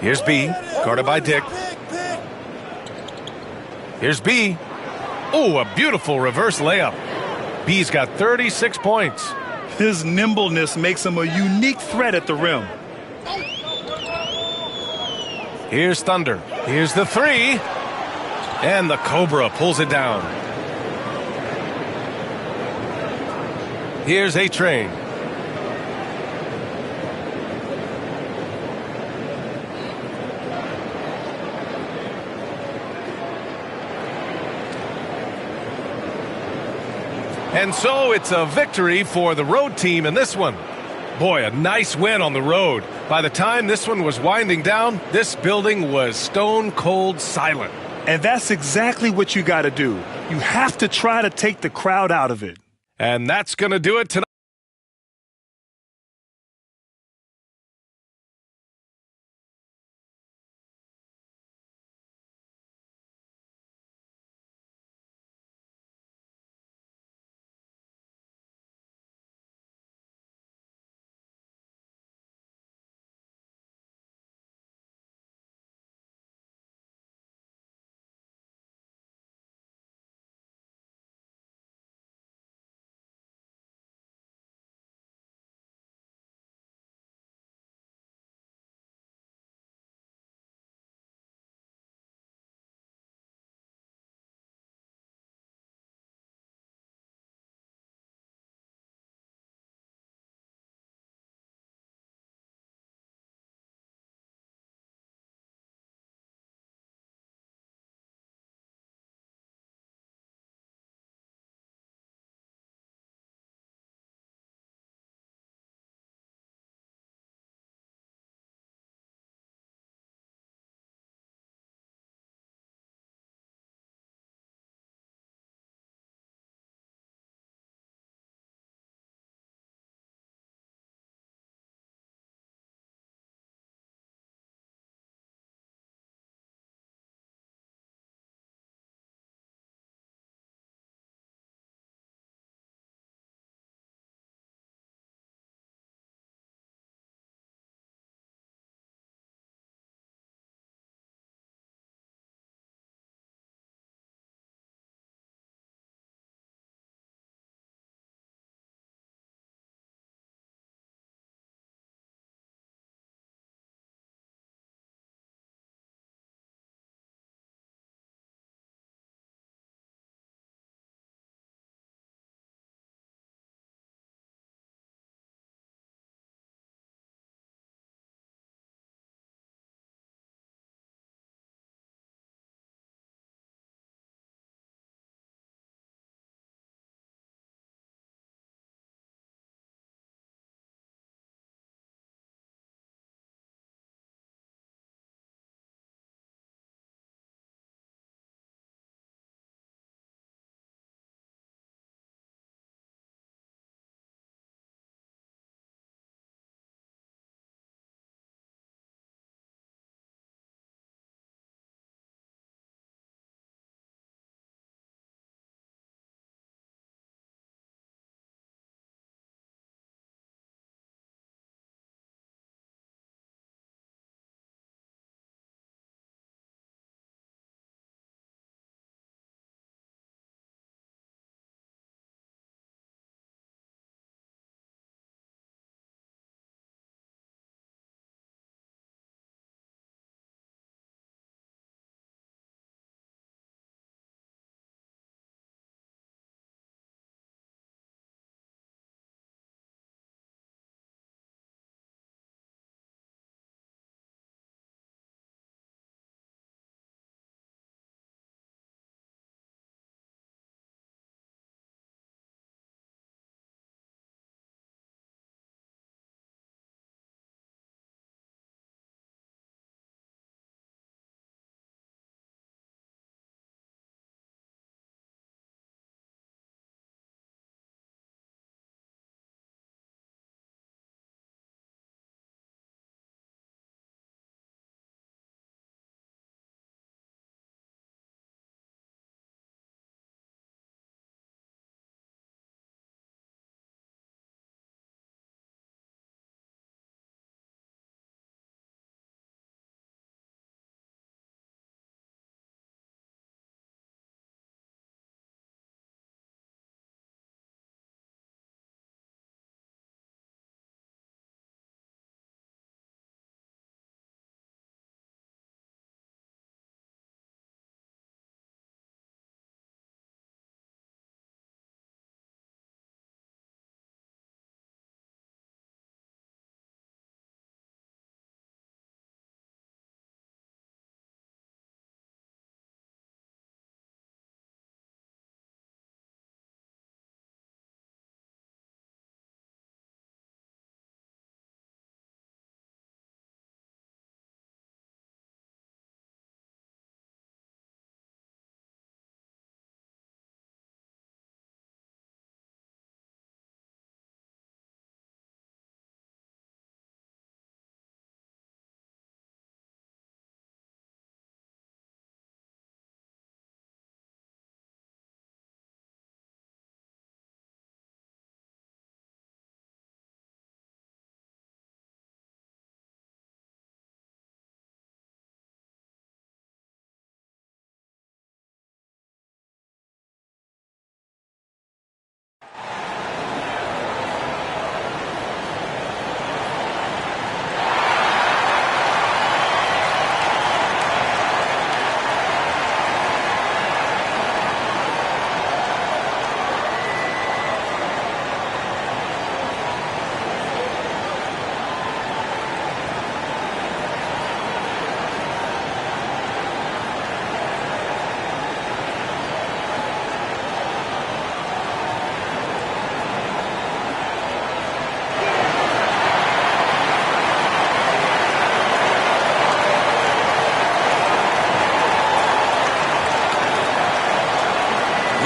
Here's B, guarded by Dick. Here's B. Oh, a beautiful reverse layup. B's got 36 points. His nimbleness makes him a unique threat at the rim. Here's Thunder. Here's the three. And the Cobra pulls it down. Here's A-Train. And so it's a victory for the road team in this one. Boy, a nice win on the road. By the time this one was winding down, this building was stone cold silent. And that's exactly what you got to do. You have to try to take the crowd out of it. And that's going to do it tonight.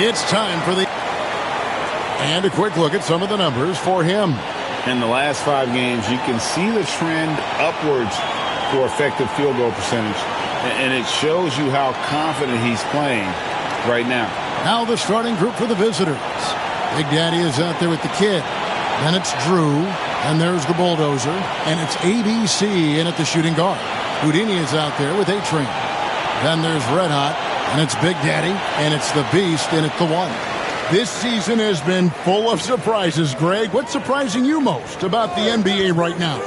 It's time for the... And a quick look at some of the numbers for him. In the last 5 games, you can see the trend upwards for effective field goal percentage. And it shows you how confident he's playing right now. Now the starting group for the visitors. Big Daddy is out there with the kid. Then it's Drew. And there's the bulldozer. And it's ABC in at the shooting guard. Houdini is out there with A-Train. Then there's Red Hot. And it's Big Daddy. And it's the Beast in at the 1. This season has been full of surprises, Greg. What's surprising you most about the NBA right now?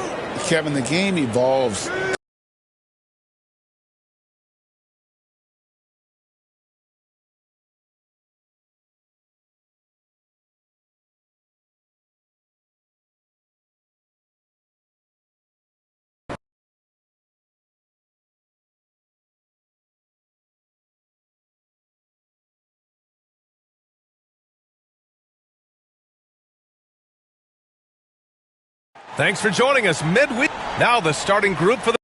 Kevin, the game evolves. Thanks for joining us midweek. Now the starting group for the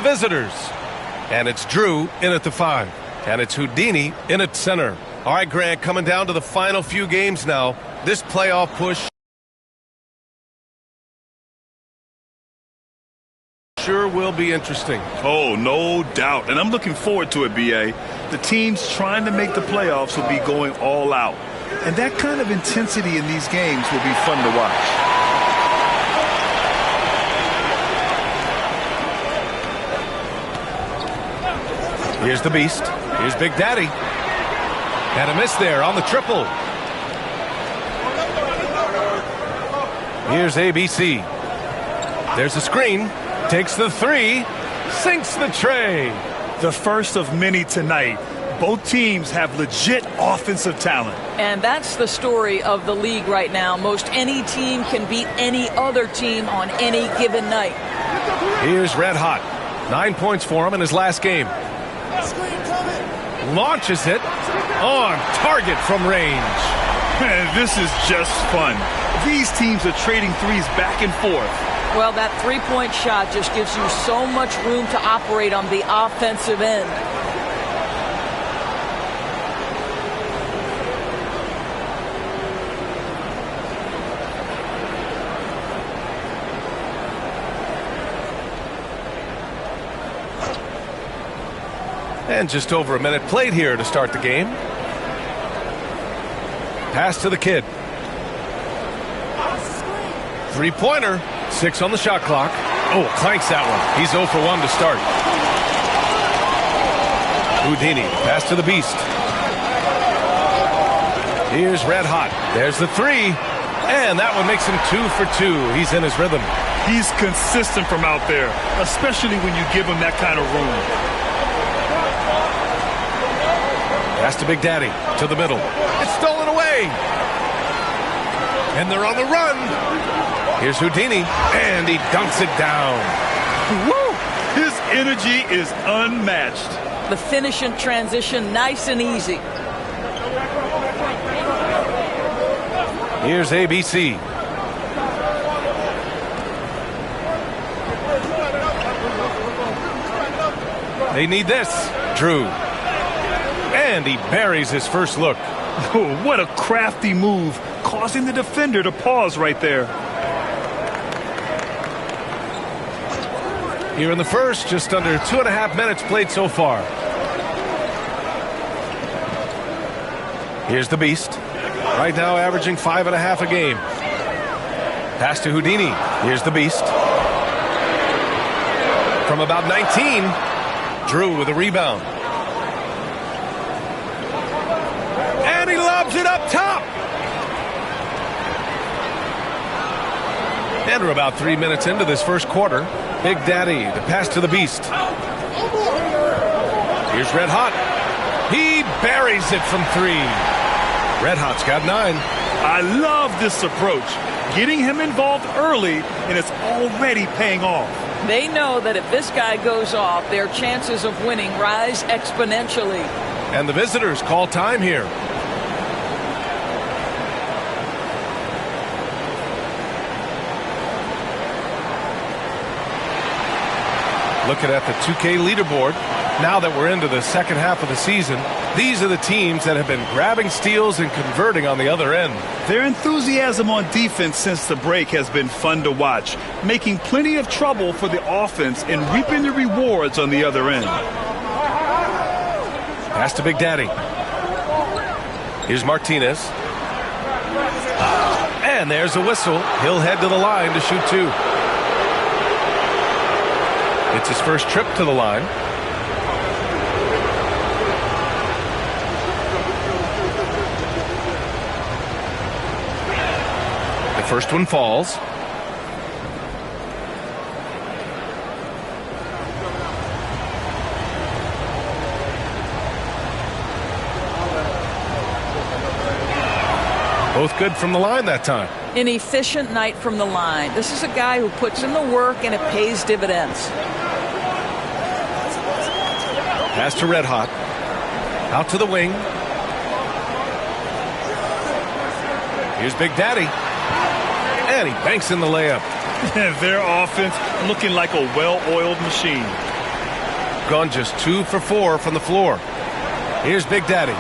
visitors. And it's Drew in at the 5. And it's Houdini in at center. All right, Grant, coming down to the final few games now. This playoff push sure will be interesting. Oh, no doubt. And I'm looking forward to it, B.A. The teams trying to make the playoffs will be going all out. And that kind of intensity in these games will be fun to watch. Here's the Beast. Here's Big Daddy. And a miss there on the triple. Here's ABC. There's a screen. Takes the 3. Sinks the tray. The first of many tonight. Both teams have legit offensive talent. And that's the story of the league right now. Most any team can beat any other team on any given night. Here's Red Hot. 9 points for him in his last game. Launches it on target from range. Man, this is just fun. These teams are trading threes back and forth. Well, that three-point shot just gives you so much room to operate on the offensive end. And just over a minute played here to start the game. Pass to the kid. Three-pointer. 6 on the shot clock. Oh, clanks that one. He's 0 for 1 to start. Houdini. Pass to the beast. Here's Red Hot. There's the 3. And that one makes him 2 for 2. He's in his rhythm. He's consistent from out there, especially when you give him that kind of room. Pass to Big Daddy. To the middle. It's stolen away. And they're on the run. Here's Houdini, and he dunks it down. Woo! His energy is unmatched. The finish in transition, nice and easy. Here's ABC. They need this. Drew. And he buries his first look. Oh, what a crafty move, causing the defender to pause right there. Here in the first, just under 2.5 minutes played so far. Here's the Beast. Right now averaging 5.5 a game. Pass to Houdini. Here's the Beast. From about 19, Drew with a rebound. And he lobs it up top. And we're about 3 minutes into this first quarter. Big Daddy, the pass to the Beast. Here's Red Hot. He buries it from 3. Red Hot's got 9. I love this approach. Getting him involved early, and it's already paying off. They know that if this guy goes off, their chances of winning rise exponentially. And the visitors call time here. Looking at the 2K leaderboard, now that we're into the second half of the season, these are the teams that have been grabbing steals and converting on the other end. Their enthusiasm on defense since the break has been fun to watch, making plenty of trouble for the offense and reaping the rewards on the other end. Pass to Big Daddy. Here's Martinez. And there's a whistle. He'll head to the line to shoot 2. It's his first trip to the line. The first one falls. Both good from the line that time. An efficient night from the line. This is a guy who puts in the work and it pays dividends. Pass to Red Hot. Out to the wing. Here's Big Daddy. And he banks in the layup. Their offense looking like a well-oiled machine. Gone just 2 for 4 from the floor. Here's Big Daddy.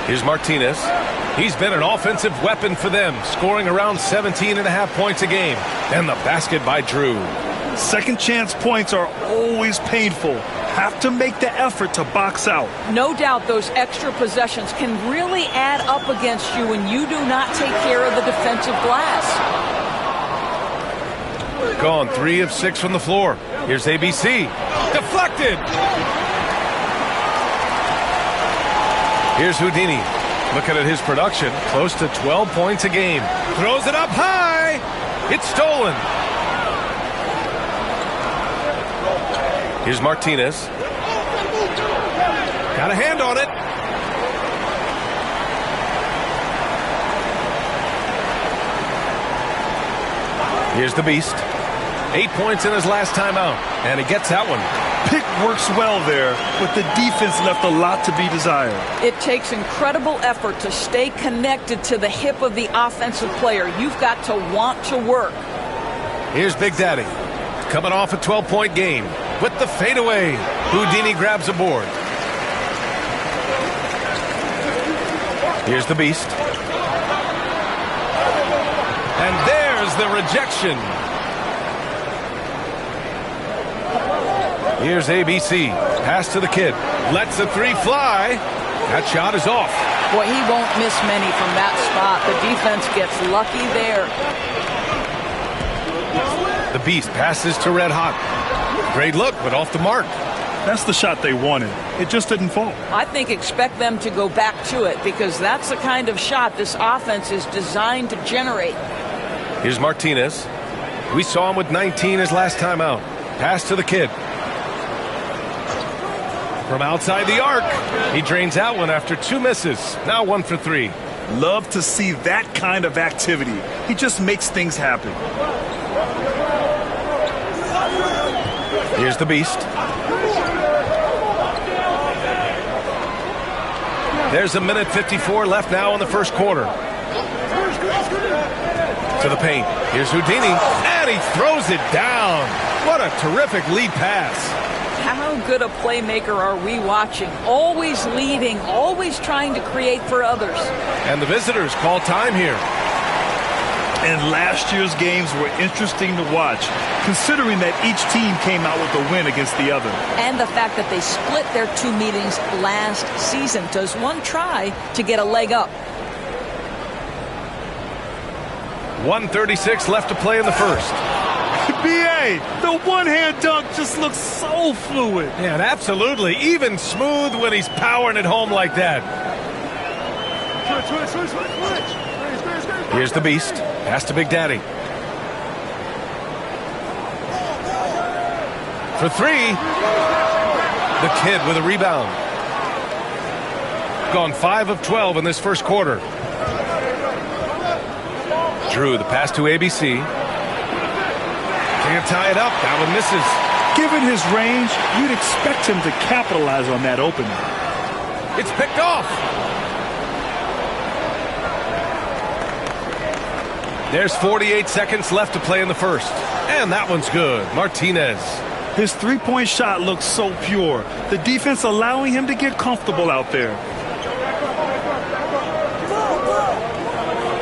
Here's Martinez. He's been an offensive weapon for them, scoring around 17.5 points a game. And the basket by Drew. Second chance points are always painful. Have to make the effort to box out. No doubt those extra possessions can really add up against you when you do not take care of the defensive glass. Gone 3 of 6 from the floor. Here's ABC. Deflected. Here's Houdini. Looking at his production, close to 12 points a game. Throws it up high. It's stolen. Here's Martinez. Got a hand on it. Here's the Beast. 8 points in his last time out, and he gets that one. Pick works well there, but the defense left a lot to be desired. It takes incredible effort to stay connected to the hip of the offensive player. You've got to want to work. Here's Big Daddy. Coming off a 12-point game. With the fadeaway, Houdini grabs a board. Here's the Beast. And there's the rejection. Here's ABC. Pass to the kid. Lets the three fly. That shot is off. Boy, he won't miss many from that spot. The defense gets lucky there. The Beast passes to Red Hot. Great look, but off the mark. That's the shot they wanted. It just didn't fall. I think expect them to go back to it because that's the kind of shot this offense is designed to generate. Here's Martinez. We saw him with 19 his last time out. Pass to the kid. From outside the arc, he drains that one after 2 misses. Now 1 for 3. Love to see that kind of activity. He just makes things happen. Here's the Beast. There's a minute 54 left now in the first quarter. To the paint. Here's Houdini, and he throws it down. What a terrific lead pass. How good a playmaker are we watching? Always leading, always trying to create for others. And the visitors call time here. And last year's games were interesting to watch, considering that each team came out with a win against the other. And the fact that they split their 2 meetings last season. Does one try to get a leg up? 1:36 left to play in the first. B.A., the one-hand dunk just looks so fluid. Yeah, and absolutely. Even smooth when he's powering it home like that. Here's the Beast. Pass to Big Daddy. For 3. The kid with a rebound. Gone 5 of 12 in this first quarter. Drew, the pass to ABC. Can't tie it up. That one misses. Given his range, you'd expect him to capitalize on that opening. It's picked off. There's 48 seconds left to play in the first. And that one's good. Martinez. His three-point shot looks so pure. The defense allowing him to get comfortable out there.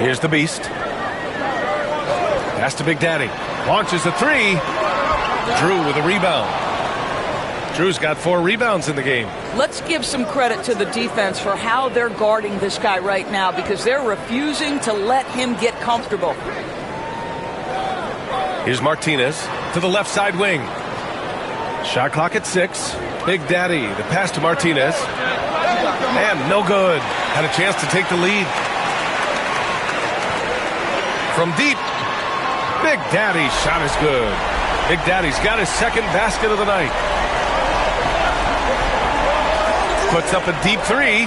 Here's the Beast. Pass to Big Daddy. Launches a 3. Drew with a rebound. Drew's got 4 rebounds in the game. Let's give some credit to the defense for how they're guarding this guy right now because they're refusing to let him get comfortable. Here's Martinez to the left side wing. Shot clock at 6. Big Daddy, the pass to Martinez. And no good. Had a chance to take the lead. From deep. Big Daddy's shot is good. Big Daddy's got his second basket of the night. Puts up a deep 3.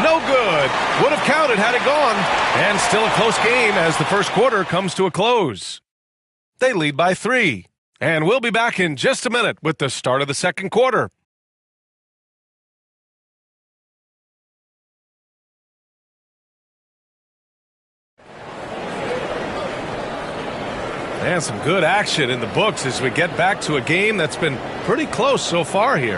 No good. Would have counted had it gone. And still a close game as the first quarter comes to a close. They lead by 3. And we'll be back in just a minute with the start of the second quarter. And some good action in the books as we get back to a game that's been pretty close so far here.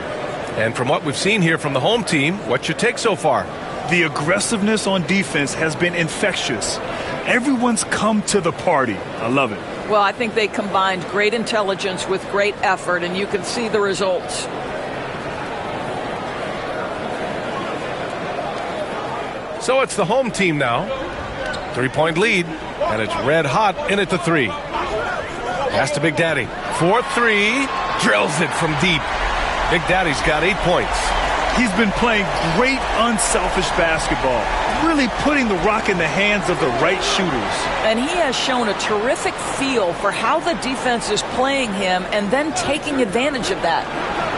And from what we've seen here from the home team, what's your take so far? The aggressiveness on defense has been infectious. Everyone's come to the party. I love it. Well, I think they combined great intelligence with great effort, and you can see the results. So it's the home team now. 3-point lead, and it's red hot in at the 3. Pass to Big Daddy. 4-3. Drills it from deep. Big Daddy's got 8 points. He's been playing great unselfish basketball, really putting the rock in the hands of the right shooters. And he has shown a terrific feel for how the defense is playing him and then taking advantage of that.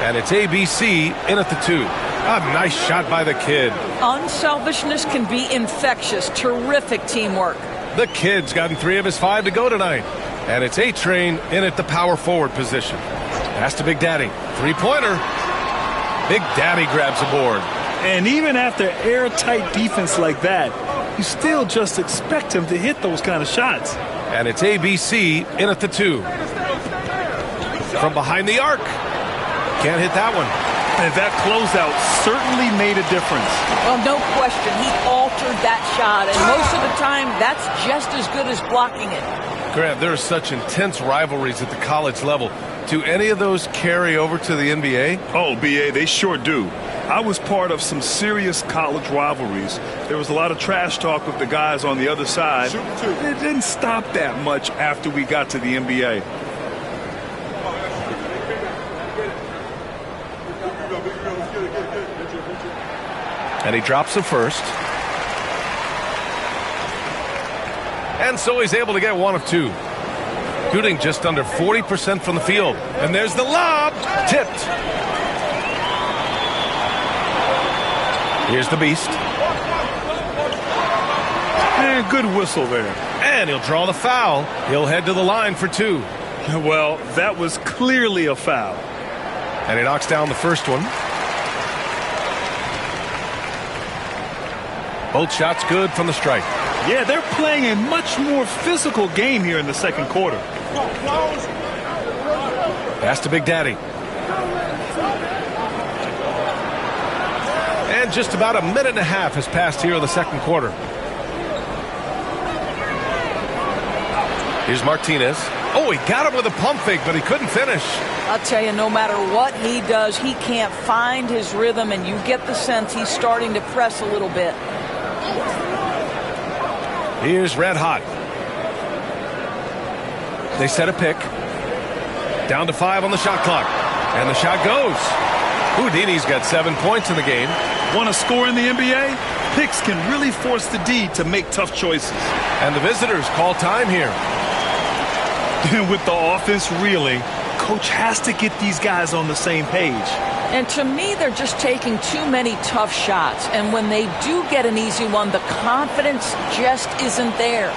And it's ABC in at the 2. A nice shot by the kid. Unselfishness can be infectious. Terrific teamwork. The kid's gotten 3 of his 5 to go tonight. And it's A-Train in at the power forward position. Pass to Big Daddy. 3-pointer. Big Daddy grabs a board. And even after airtight defense like that, you still just expect him to hit those kind of shots. And it's ABC in at the 2. From behind the arc. Can't hit that one. And that closeout certainly made a difference. Well, no question. He altered that shot. And most of the time, that's just as good as blocking it. Grant, there are such intense rivalries at the college level. Do any of those carry over to the NBA? Oh, BA, they sure do. I was part of some serious college rivalries. There was a lot of trash talk with the guys on the other side. It didn't stop that much after we got to the NBA. And he drops the first. And so he's able to get one of two. Shooting just under 40% from the field. And there's the lob. Tipped. Here's the beast. And good whistle there. And he'll draw the foul. He'll head to the line for two. Well, that was clearly a foul. And he knocks down the first one. Both shots good from the stripe. Yeah, they're playing a much more physical game here in the second quarter. Pass to Big Daddy. And just about a minute and a half has passed here in the second quarter. Here's Martinez. Oh, he got him with a pump fake, but he couldn't finish. I'll tell you, no matter what he does, he can't find his rhythm, and you get the sense he's starting to press a little bit. Here's Red Hot. They set a pick. Down to 5 on the shot clock. And the shot goes. Houdini's got 7 points in the game. Want to score in the NBA? Picks can really force the D to make tough choices. And the visitors call time here. With the offense reeling, coach has to get these guys on the same page. And to me, they're just taking too many tough shots. And when they do get an easy one, the confidence just isn't there.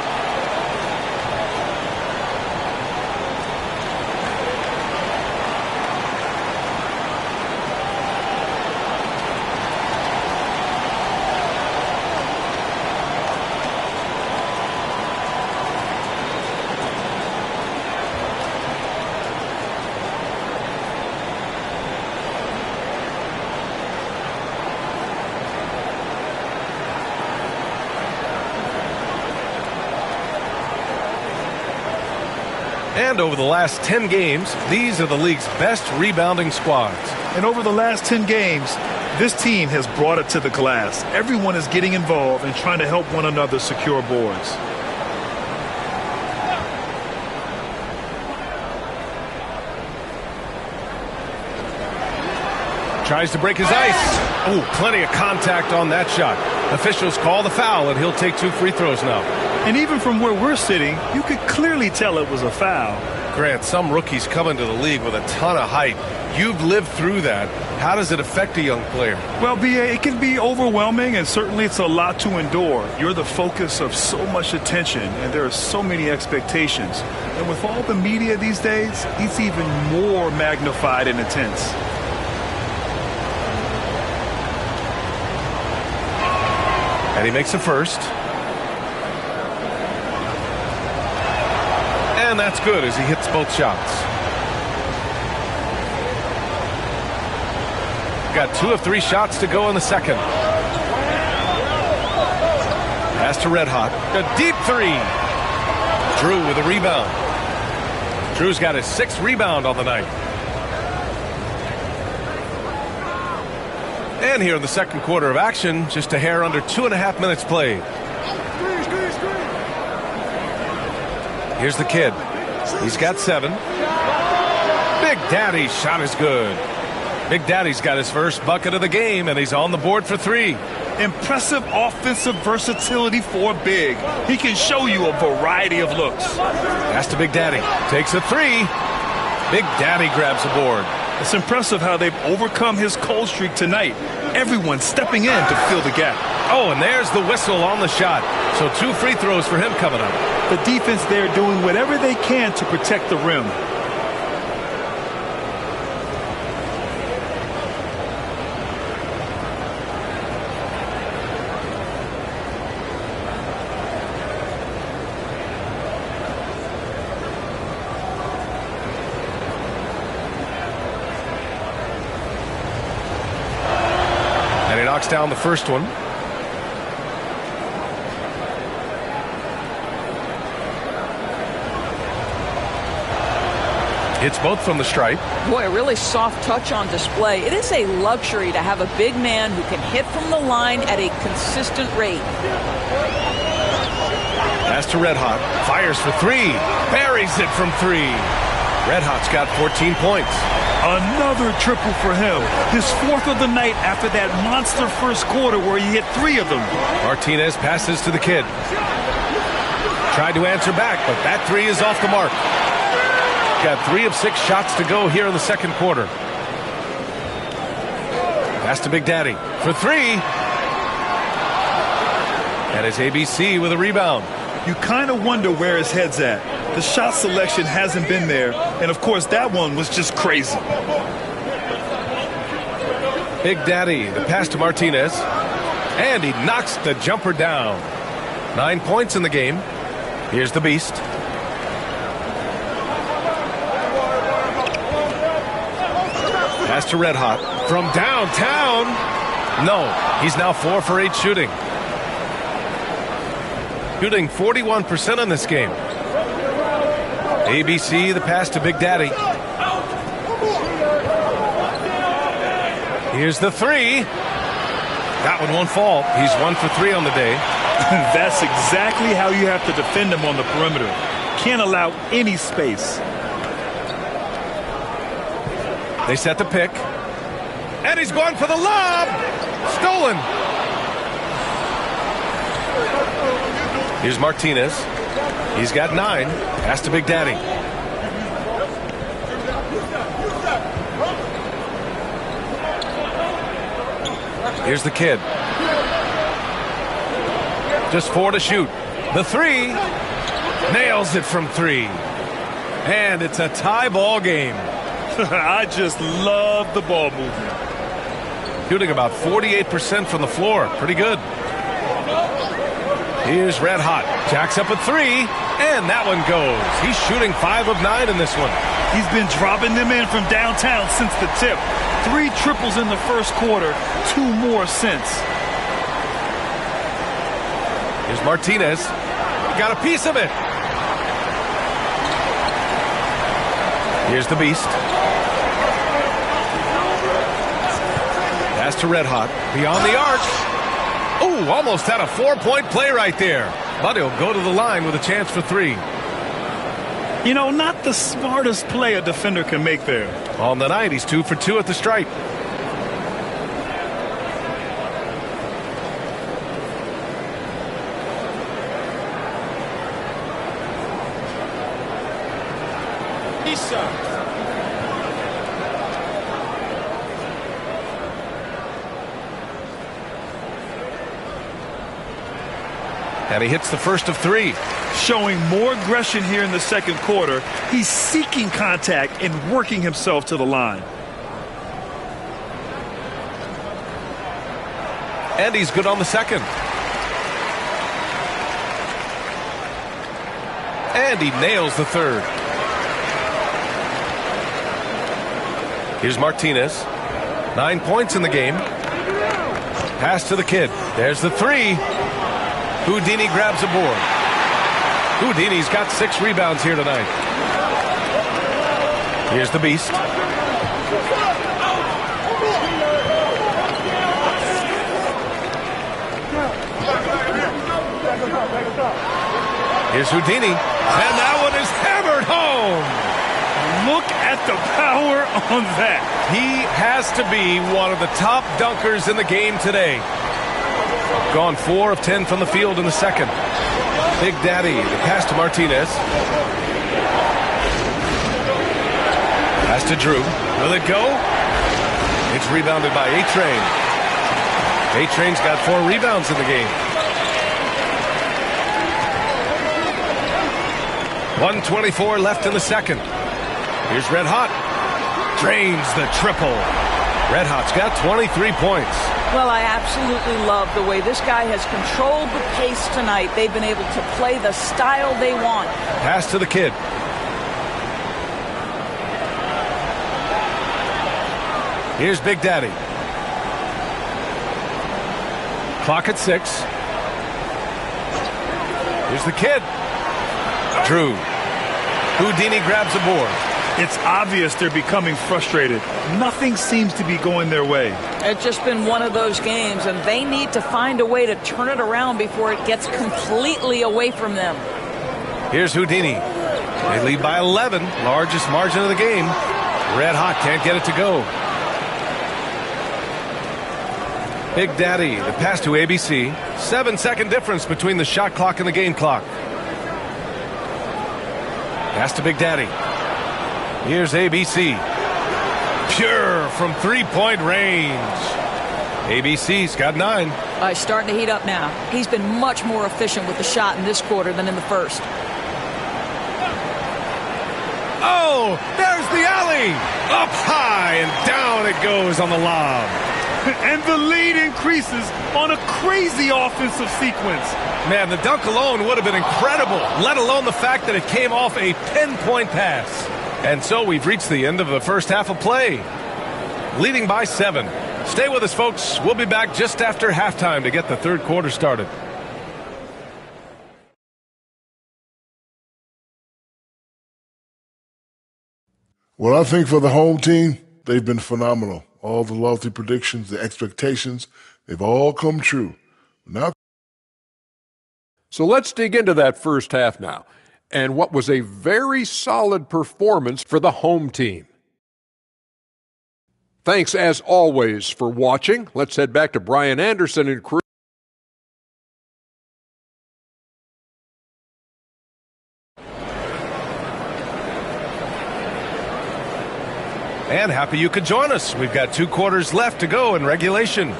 And over the last 10 games, these are the league's best rebounding squads. And over the last 10 games, this team has brought it to the glass. Everyone is getting involved and trying to help one another secure boards. Tries to break his ice. Oh, plenty of contact on that shot. Officials call the foul, and he'll take 2 free throws now. And even from where we're sitting, you could clearly tell it was a foul. Grant, some rookies come into the league with a ton of height. You've lived through that. How does it affect a young player? Well, BA, it can be overwhelming, and certainly it's a lot to endure. You're the focus of so much attention, and there are so many expectations. And with all the media these days, it's even more magnified and intense. And he makes the first. And that's good as he hits both shots. Got 2 of 3 shots to go in the second. Pass to Red Hot. A deep 3. Drew with a rebound. Drew's got his 6th rebound on the night. And here in the second quarter of action, just a hair under 2.5 minutes played. Here's the kid. He's got 7. Big Daddy's shot is good. Big Daddy's got his first bucket of the game, and he's on the board for 3. Impressive offensive versatility for Big. He can show you a variety of looks. Pass to Big Daddy. Takes a 3. Big Daddy grabs the board. It's impressive how they've overcome his cold streak tonight. Everyone stepping in to fill the gap. Oh, and there's the whistle on the shot. So 2 free throws for him coming up. The defense there doing whatever they can to protect the rim. And he knocks down the first one. Hits both from the stripe. Boy, a really soft touch on display. It is a luxury to have a big man who can hit from the line at a consistent rate. Pass to Red Hot. Fires for three. Buries it from three. Red Hot's got 14 points. Another triple for him. His 4th of the night after that monster first quarter where he hit 3 of them. Martinez passes to the kid. Tried to answer back, but that 3 is off the mark. Got 3 of 6 shots to go here in the second quarter. Pass to Big Daddy for 3. And it's ABC with a rebound. You kind of wonder where his head's at. The shot selection hasn't been there. And, of course, that one was just crazy. Big Daddy, the pass to Martinez. And he knocks the jumper down. 9 points in the game. Here's the Beast. Pass to Red Hot. From downtown. No, he's now 4 for 8 shooting. Shooting 41% in this game. ABC, the pass to Big Daddy. Here's the 3. That one won't fall. He's 1 for 3 on the day. That's exactly how you have to defend him on the perimeter. Can't allow any space. They set the pick. And he's going for the lob. Stolen. Here's Martinez. He's got 9. Pass to Big Daddy. Here's the kid. Just 4 to shoot. The 3. Nails it from 3. And it's a tie ball game. I just love the ball movement. Shooting about 48% from the floor. Pretty good. Here's Red Hot. Jacks up a 3. And that one goes. He's shooting 5 of 9 in this one. He's been dropping them in from downtown since the tip. 3 triples in the first quarter. 2 more since. Here's Martinez. Got a piece of it. Here's the Beast. Pass to Red Hot. Beyond the arc. Ooh, almost had a 4-point play right there. But he'll go to the line with a chance for 3. You know, not the smartest play a defender can make there. On the night, he's 2 for 2 at the stripe. And he hits the first of 3. Showing more aggression here in the second quarter. He's seeking contact and working himself to the line. And he's good on the second. And he nails the third. Here's Martinez. 9 points in the game. Pass to the kid. There's the 3. Houdini grabs a board. Houdini's got 6 rebounds here tonight. Here's the Beast. Here's Houdini. And that one is hammered home. Look at the power on that. He has to be one of the top dunkers in the game today. Gone 4 of 10 from the field in the second. Big Daddy, the pass to Martinez. Pass to Drew. Will it go? It's rebounded by A-Train. A-Train's got 4 rebounds in the game. 1:24 left in the second. Here's Red Hot. Drains the triple. Red Hot's got 23 points. Well, I absolutely love the way this guy has controlled the pace tonight. They've been able to play the style they want. Pass to the kid. Here's Big Daddy. Clock at 6. Here's the kid. Drew. Houdini grabs a board. It's obvious they're becoming frustrated. Nothing seems to be going their way. It's just been one of those games, and they need to find a way to turn it around before it gets completely away from them. Here's Houdini. They lead by 11, largest margin of the game. Red hot, can't get it to go. Big Daddy, the pass to ABC. 7-second difference between the shot clock and the game clock. Pass to Big Daddy. Here's ABC. Pure from three-point range. ABC's got 9. He's starting to heat up now. He's been much more efficient with the shot in this quarter than in the first. Oh, there's the alley. Up high and down it goes on the lob. And the lead increases on a crazy offensive sequence. Man, the dunk alone would have been incredible, let alone the fact that it came off a pinpoint pass. And so we've reached the end of the first half of play. Leading by 7. Stay with us, folks. We'll be back just after halftime to get the third quarter started. Well, I think for the home team, they've been phenomenal. All the lofty predictions, the expectations, they've all come true. Now, so let's dig into that first half now, and what was a very solid performance for the home team. Thanks, as always, for watching. Let's head back to Brian Anderson and crew. And happy you could join us. We've got 2 quarters left to go in regulation.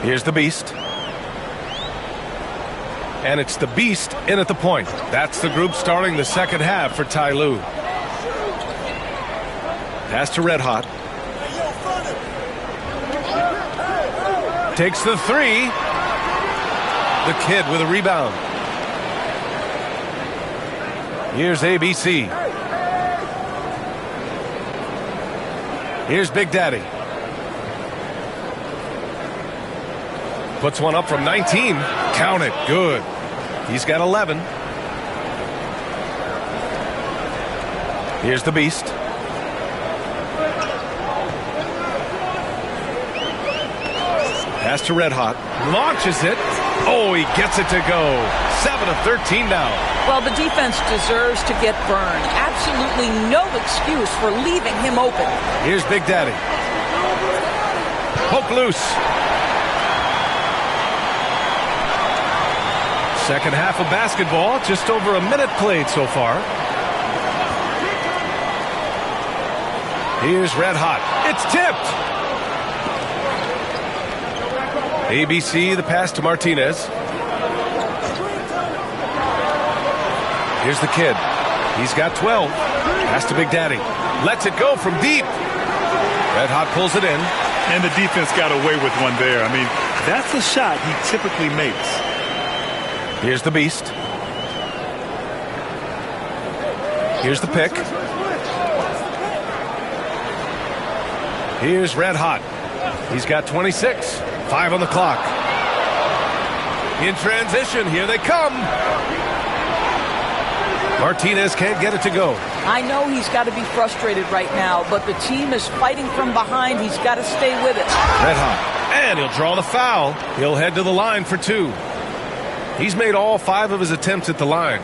Here's the Beast. And it's the Beast in at the point. That's the group starting the second half for Ty Lue. Pass to Red Hot. Takes the 3. The kid with a rebound. Here's ABC. Here's Big Daddy. Puts one up from 19. Count it. Good. He's got 11. Here's the Beast. Pass to Red Hot. Launches it. Oh, he gets it to go. 7 of 13 now. Well, the defense deserves to get burned. Absolutely no excuse for leaving him open. Here's Big Daddy. Poke loose. Second half of basketball, just over a minute played so far. Here's Red Hot. It's tipped. ABC, the pass to Martinez. Here's the kid. He's got 12. Pass to Big Daddy. Lets it go from deep. Red Hot pulls it in. And the defense got away with one there. I mean, that's a shot he typically makes. Here's the Beast. Here's the pick. Here's Red Hot. He's got 26. 5 on the clock. In transition, here they come. Martinez can't get it to go. I know he's got to be frustrated right now, but the team is fighting from behind. He's got to stay with it. Red Hot. And he'll draw the foul. He'll head to the line for 2. He's made all 5 of his attempts at the line.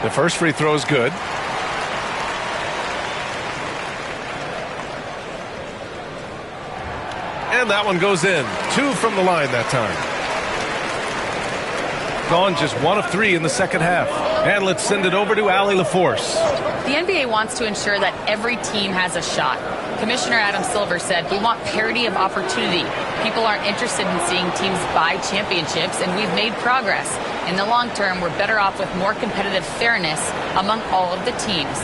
The first free throw is good. And that one goes in. 2 from the line that time. Gone just 1 of 3 in the second half. And let's send it over to Allie LaForce. The NBA wants to ensure that every team has a shot. Commissioner Adam Silver said, "We want parity of opportunity. People aren't interested in seeing teams buy championships, and we've made progress. In the long term, we're better off with more competitive fairness among all of the teams."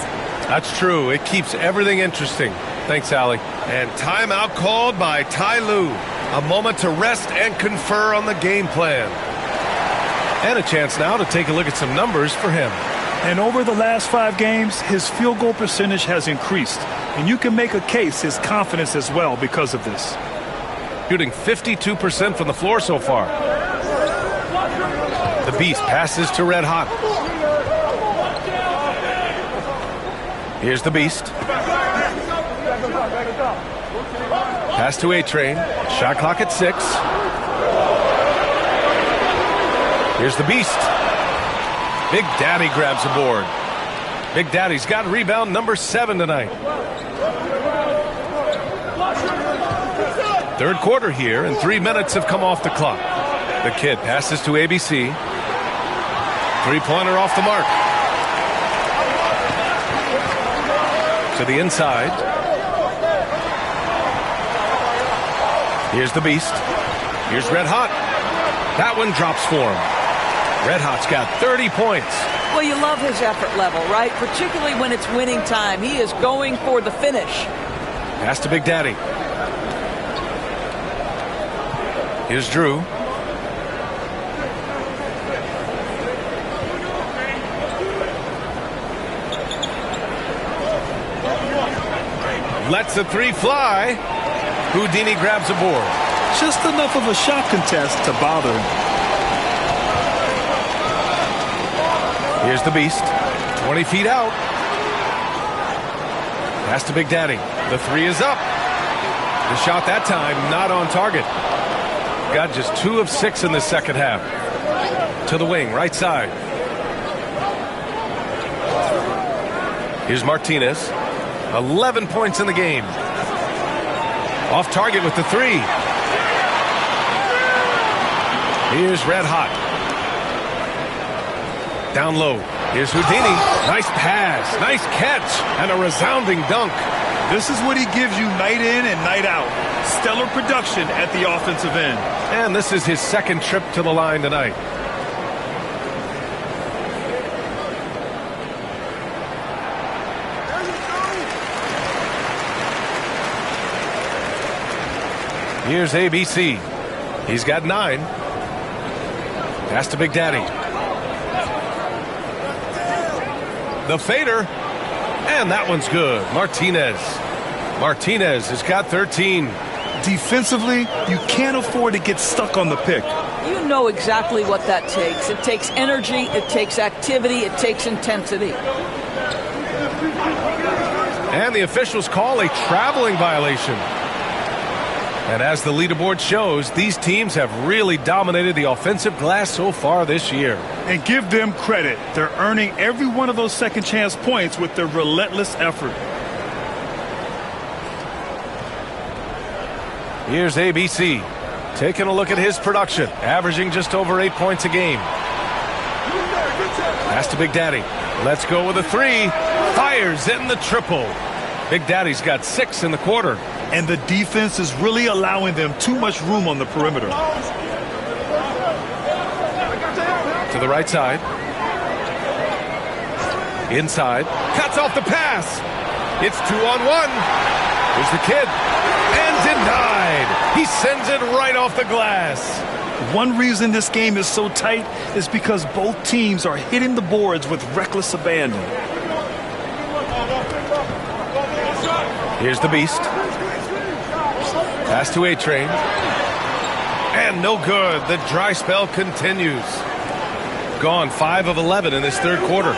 That's true. It keeps everything interesting. Thanks, Allie. And timeout called by Ty Lue. A moment to rest and confer on the game plan. And a chance now to take a look at some numbers for him. And over the last 5 games, his field goal percentage has increased. And you can make a case his confidence as well because of this. Shooting 52% from the floor so far. The Beast passes to Red Hot. Here's the Beast. Pass to A-Train. Shot clock at 6. Here's the Beast. Big Daddy grabs the board. Big Daddy's got rebound number 7 tonight. Third quarter here, and 3 minutes have come off the clock. The Kid passes to ABC. Three-pointer off the mark. To the inside. Here's the Beast. Here's Red Hot. That one drops for him. Red Hot's got 30 points. Well, you love his effort level, right? Particularly when it's winning time. He is going for the finish. Pass to Big Daddy. Here's Drew. Lets the 3 fly. Houdini grabs a board. Just enough of a shot contest to bother him. Here's the Beast. 20 feet out. Pass to Big Daddy. The 3 is up. The shot that time not on target. Got just 2 of 6 in the second half. To the wing, right side. Here's Martinez. 11 points in the game. Off target with the 3. Here's Red Hot. Down low. Here's Houdini. Nice pass. Nice catch. And a resounding dunk. This is what he gives you night in and night out. Stellar production at the offensive end. And this is his second trip to the line tonight. Here's ABC. He's got 9. Pass to Big Daddy. The fader. And that one's good. Martinez has got 13. Defensively, you can't afford to get stuck on the pick. You know exactly what that takes. It takes energy, it takes activity, it takes intensity. And the officials call a traveling violation. And as the leaderboard shows, these teams have really dominated the offensive glass so far this year. And give them credit. They're earning every one of those second chance points with their relentless effort. Here's ABC. Taking a look at his production. Averaging just over 8 points a game. Pass to Big Daddy. Let's go with a 3. Fires in the triple. Big Daddy's got 6 in the quarter. And the defense is really allowing them too much room on the perimeter. To the right side. Inside. Cuts off the pass. It's 2-on-1. Here's the Kid. And denied. He sends it right off the glass. One reason this game is so tight is because both teams are hitting the boards with reckless abandon. Here's the Beast. Pass to A-Train. And no good. The dry spell continues. Gone 5 of 11 in this third quarter.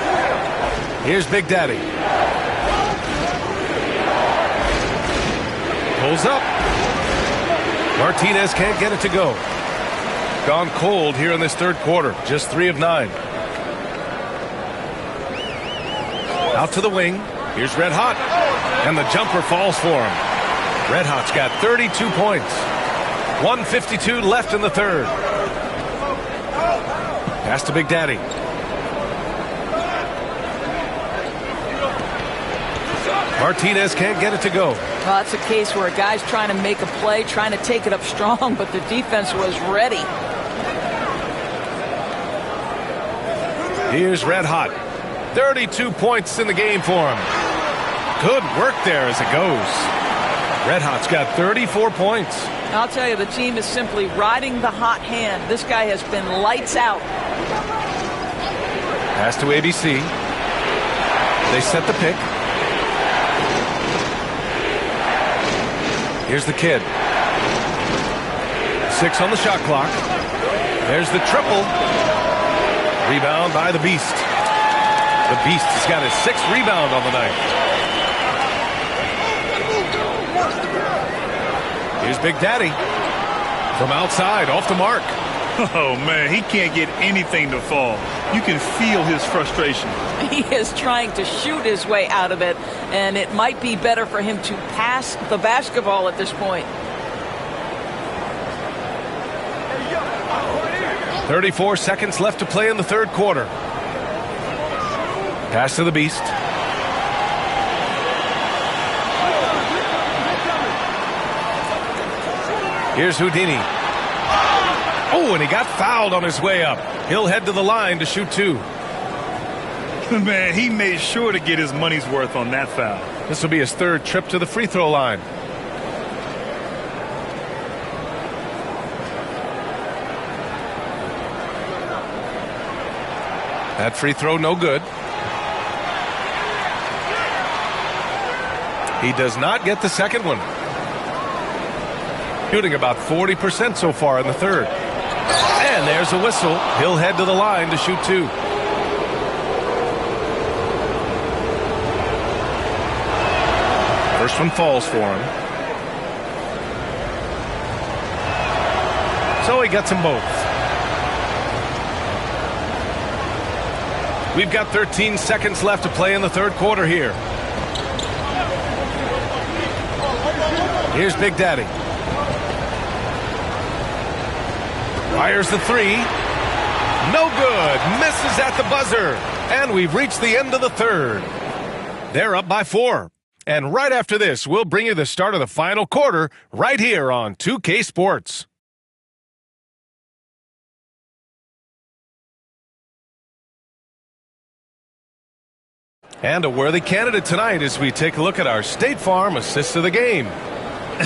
Here's Big Daddy. Pulls up. Martinez can't get it to go. Gone cold here in this third quarter. Just 3 of 9. Out to the wing. Here's Red Hot. And the jumper falls for him. Red Hot's got 32 points. 1:52 left in the third. Pass to Big Daddy. Martinez can't get it to go. Well, that's a case where a guy's trying to make a play, trying to take it up strong, but the defense was ready. Here's Red Hot. 32 points in the game for him. Good work there as it goes. Red Hot's got 34 points. I'll tell you, the team is simply riding the hot hand. This guy has been lights out. Pass to ABC. They set the pick. Here's the kid. 6 on the shot clock. There's the triple. Rebound by the Beast. The Beast has got his 6th rebound on the night. Here's Big Daddy. From outside, off the mark. Oh, man, he can't get anything to fall. You can feel his frustration. He is trying to shoot his way out of it, and it might be better for him to pass the basketball at this point. 34 seconds left to play in the third quarter. Pass to the Beast. Here's Houdini. Oh, and he got fouled on his way up. He'll head to the line to shoot 2. Man, he made sure to get his money's worth on that foul. This will be his 3rd trip to the free throw line. That free throw, no good. He does not get the second one. Shooting about 40% so far in the third. And there's a whistle. He'll head to the line to shoot 2. First one falls for him. So he gets them both. We've got 13 seconds left to play in the third quarter here. Here's Big Daddy. Fires the 3. No good. Misses at the buzzer. And we've reached the end of the third. They're up by 4. And right after this, we'll bring you the start of the final quarter right here on 2K Sports. And a worthy candidate tonight as we take a look at our State Farm assist of the game.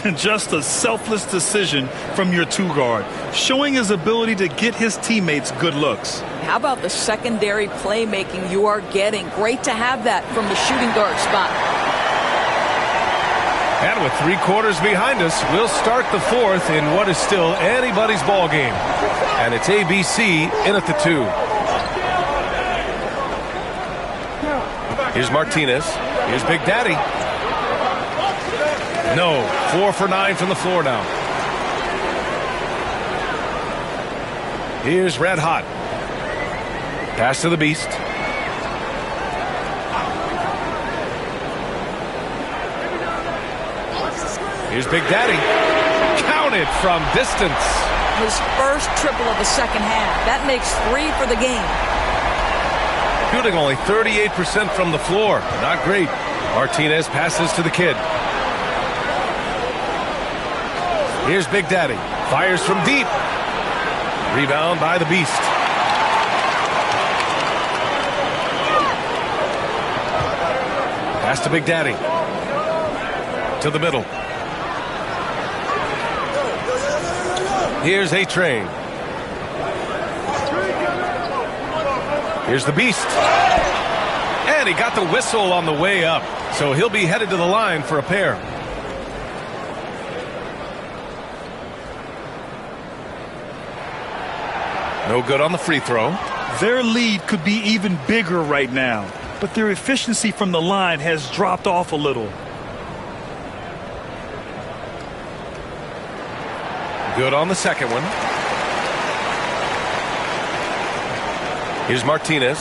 And just a selfless decision from your 2-guard, showing his ability to get his teammates good looks. How about the secondary playmaking you are getting? Great to have that from the shooting guard spot. And with 3 quarters behind us, we'll start the fourth in what is still anybody's ball game. And it's ABC in at the 2. Here's Martinez. Here's Big Daddy. No. 4 for 9 from the floor now. Here's Red Hot. Pass to the Beast. Here's Big Daddy. Counted from distance. His first triple of the second half. That makes 3 for the game. Shooting only 38% from the floor. Not great. Martinez passes to the kid. Here's Big Daddy. Fires from deep. Rebound by the Beast. Pass to Big Daddy. To the middle. Here's A-Train. Here's the Beast. And he got the whistle on the way up. So he'll be headed to the line for a pair. No good on the free throw. Their lead could be even bigger right now, but their efficiency from the line has dropped off a little. Good on the second one. Here's Martinez.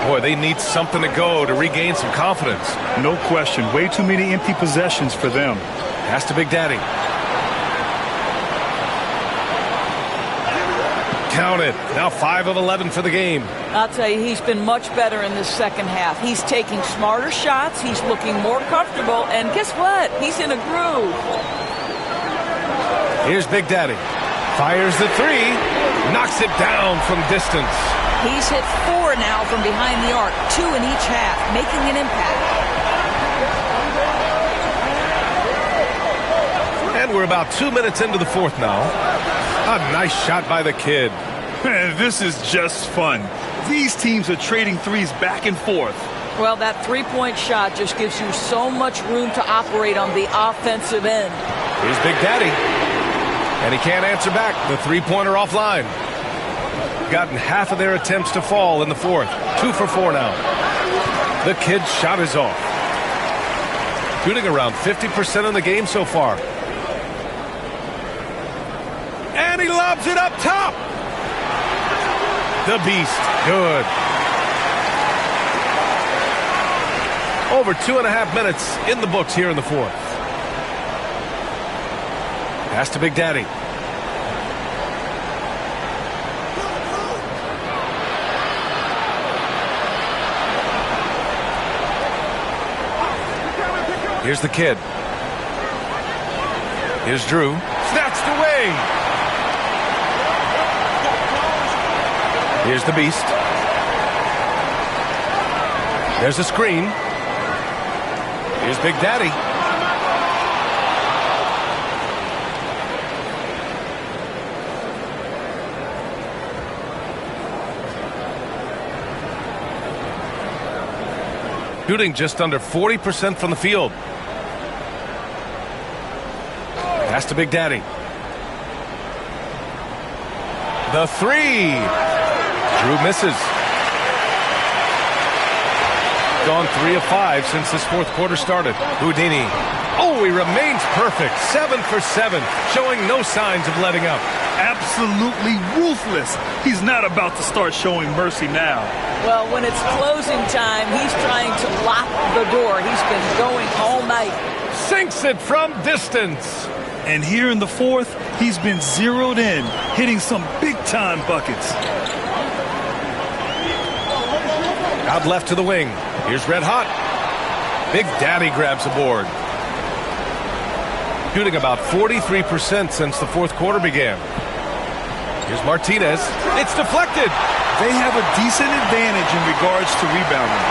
Boy, they need something to go to regain some confidence. No question. Way too many empty possessions for them. Pass to Big Daddy. Count it. Now 5 of 11 for the game. I'll tell you, he's been much better in this second half. He's taking smarter shots. He's looking more comfortable. And guess what? He's in a groove. Here's Big Daddy. Fires the 3. Knocks it down from distance. He's hit 4 now from behind the arc. 2 in each half, making an impact. And we're about 2 minutes into the fourth now. A nice shot by the kid. Man, this is just fun. These teams are trading threes back and forth. Well, that three-point shot just gives you so much room to operate on the offensive end. Here's Big Daddy. And he can't answer back. The three-pointer offline. Gotten half of their attempts to fall in the fourth. 2 for 4 now. The kid's shot is off. Shooting around 50% in the game so far. And he lobs it up top. The beast. Good. Over 2.5 minutes in the books here in the fourth. Pass to Big Daddy. Here's the kid. Here's Drew. Snatched away. Here's the beast. There's a screen. Here's Big Daddy. Shooting just under 40% from the field. Pass to Big Daddy. The three. Drew misses. Gone 3 of 5 since this fourth quarter started. Houdini. Oh, he remains perfect. 7 for 7, showing no signs of letting up. Absolutely ruthless. He's not about to start showing mercy now. Well, when it's closing time, he's trying to lock the door. He's been going all night. Sinks it from distance. And here in the fourth, he's been zeroed in, hitting some big-time buckets. Out left to the wing. Here's Red Hot. Big Daddy grabs a board. Shooting about 43% since the fourth quarter began. Here's Martinez. It's deflected. They have a decent advantage in regards to rebounding.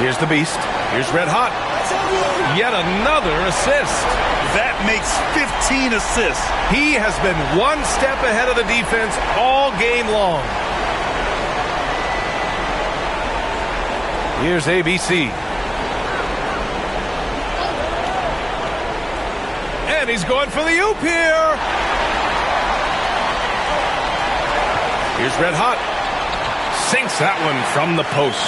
Here's the beast. Here's Red Hot. Yet another assist. That makes 15 assists. He has been one step ahead of the defense all game long. Here's ABC. And he's going for the oop here. Here's Red Hot. Sinks that one from the post.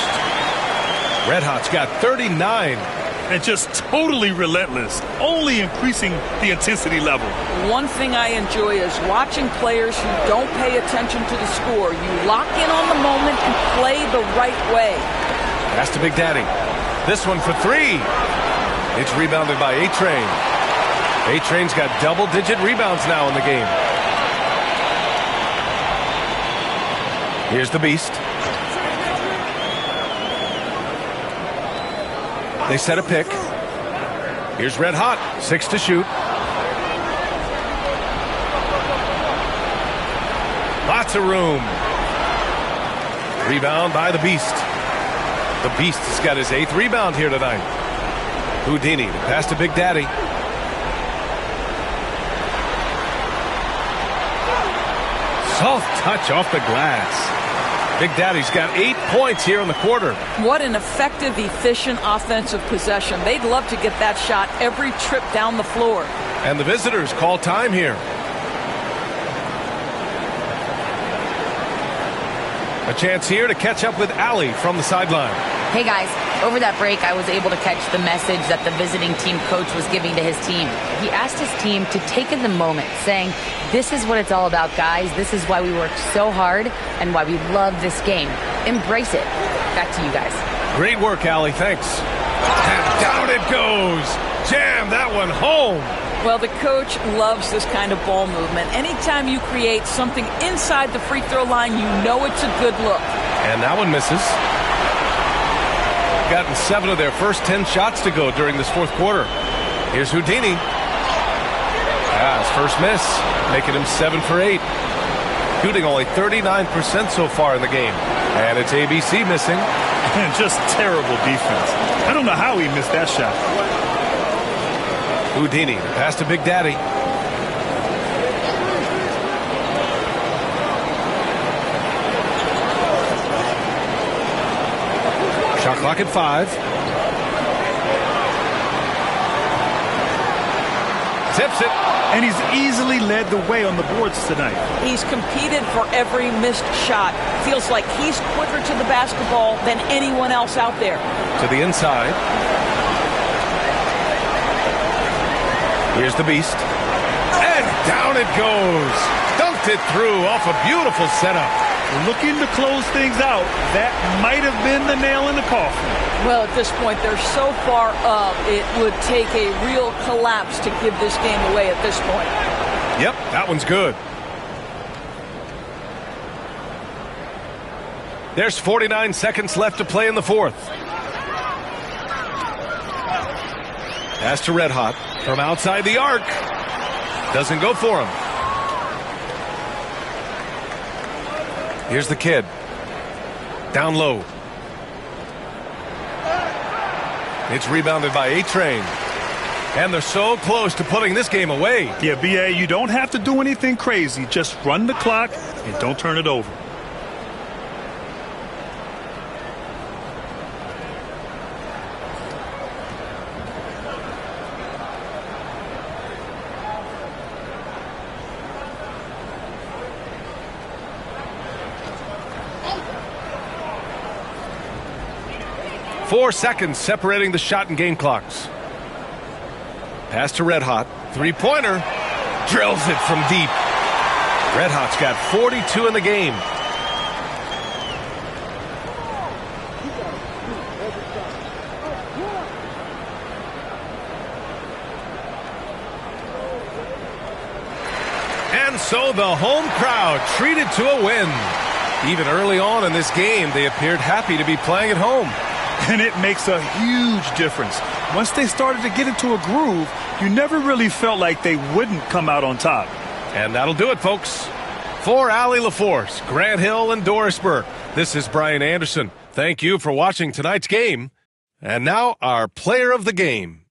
Red Hot's got 39. And just totally relentless, only increasing the intensity level. One thing I enjoy is watching players who don't pay attention to the score. You lock in on the moment and play the right way. Pass to Big Daddy. This one for 3. It's rebounded by A-Train. A-Train's got double-digit rebounds now in the game. Here's the beast. They set a pick. Here's Red Hot. 6 to shoot. Lots of room. Rebound by the beast. The beast has got his 8th rebound here tonight. Houdini. The pass to Big Daddy. Soft touch off the glass. Big Daddy's got 8 points here in the quarter. What an effective, efficient offensive possession. They'd love to get that shot every trip down the floor. And the visitors call time here. A chance here to catch up with Allie from the sideline. Hey guys, over that break I was able to catch the message that the visiting team coach was giving to his team. He asked his team to take in the moment, saying, "This is what it's all about, guys. This is why we worked so hard and why we love this game. Embrace it." Back to you guys. Great work, Allie. Thanks. And down it goes. Jam that one home. Well, the coach loves this kind of ball movement. Anytime you create something inside the free throw line, you know it's a good look. And that one misses. Gotten 7 of their first 10 shots to go during this fourth quarter. Here's Houdini. His first miss, making him 7 for 8. Shooting only 39% so far in the game. And it's ABC missing. And just terrible defense. I don't know how he missed that shot. Houdini, pass to Big Daddy. Shot clock at 5. Tips it. And he's easily led the way on the boards tonight. He's competed for every missed shot. Feels like he's quicker to the basketball than anyone else out there. To the inside. Here's the beast. And down it goes. Dunked it through off a beautiful setup. Looking to close things out. That might have been the nail in the coffin. Well, at this point, they're so far up, it would take a real collapse to give this game away at this point. Yep, that one's good. There's 49 seconds left to play in the fourth. Pass to Red Hot from outside the arc. Doesn't go for him. Here's the kid. Down low. It's rebounded by A-Train. And they're so close to putting this game away. Yeah, B.A., you don't have to do anything crazy. Just run the clock and don't turn it over. Four seconds separating the shot and game clocks. Pass to Red Hot. Three-pointer. Drills it from deep. Red Hot's got 42 in the game. And so the home crowd treated to a win. Even early on in this game, they appeared happy to be playing at home. And it makes a huge difference. Once they started to get into a groove, you never really felt like they wouldn't come out on top. And that'll do it, folks. For Allie LaForce, Grant Hill, and Doris Burke, this is Brian Anderson. Thank you for watching tonight's game. And now our player of the game.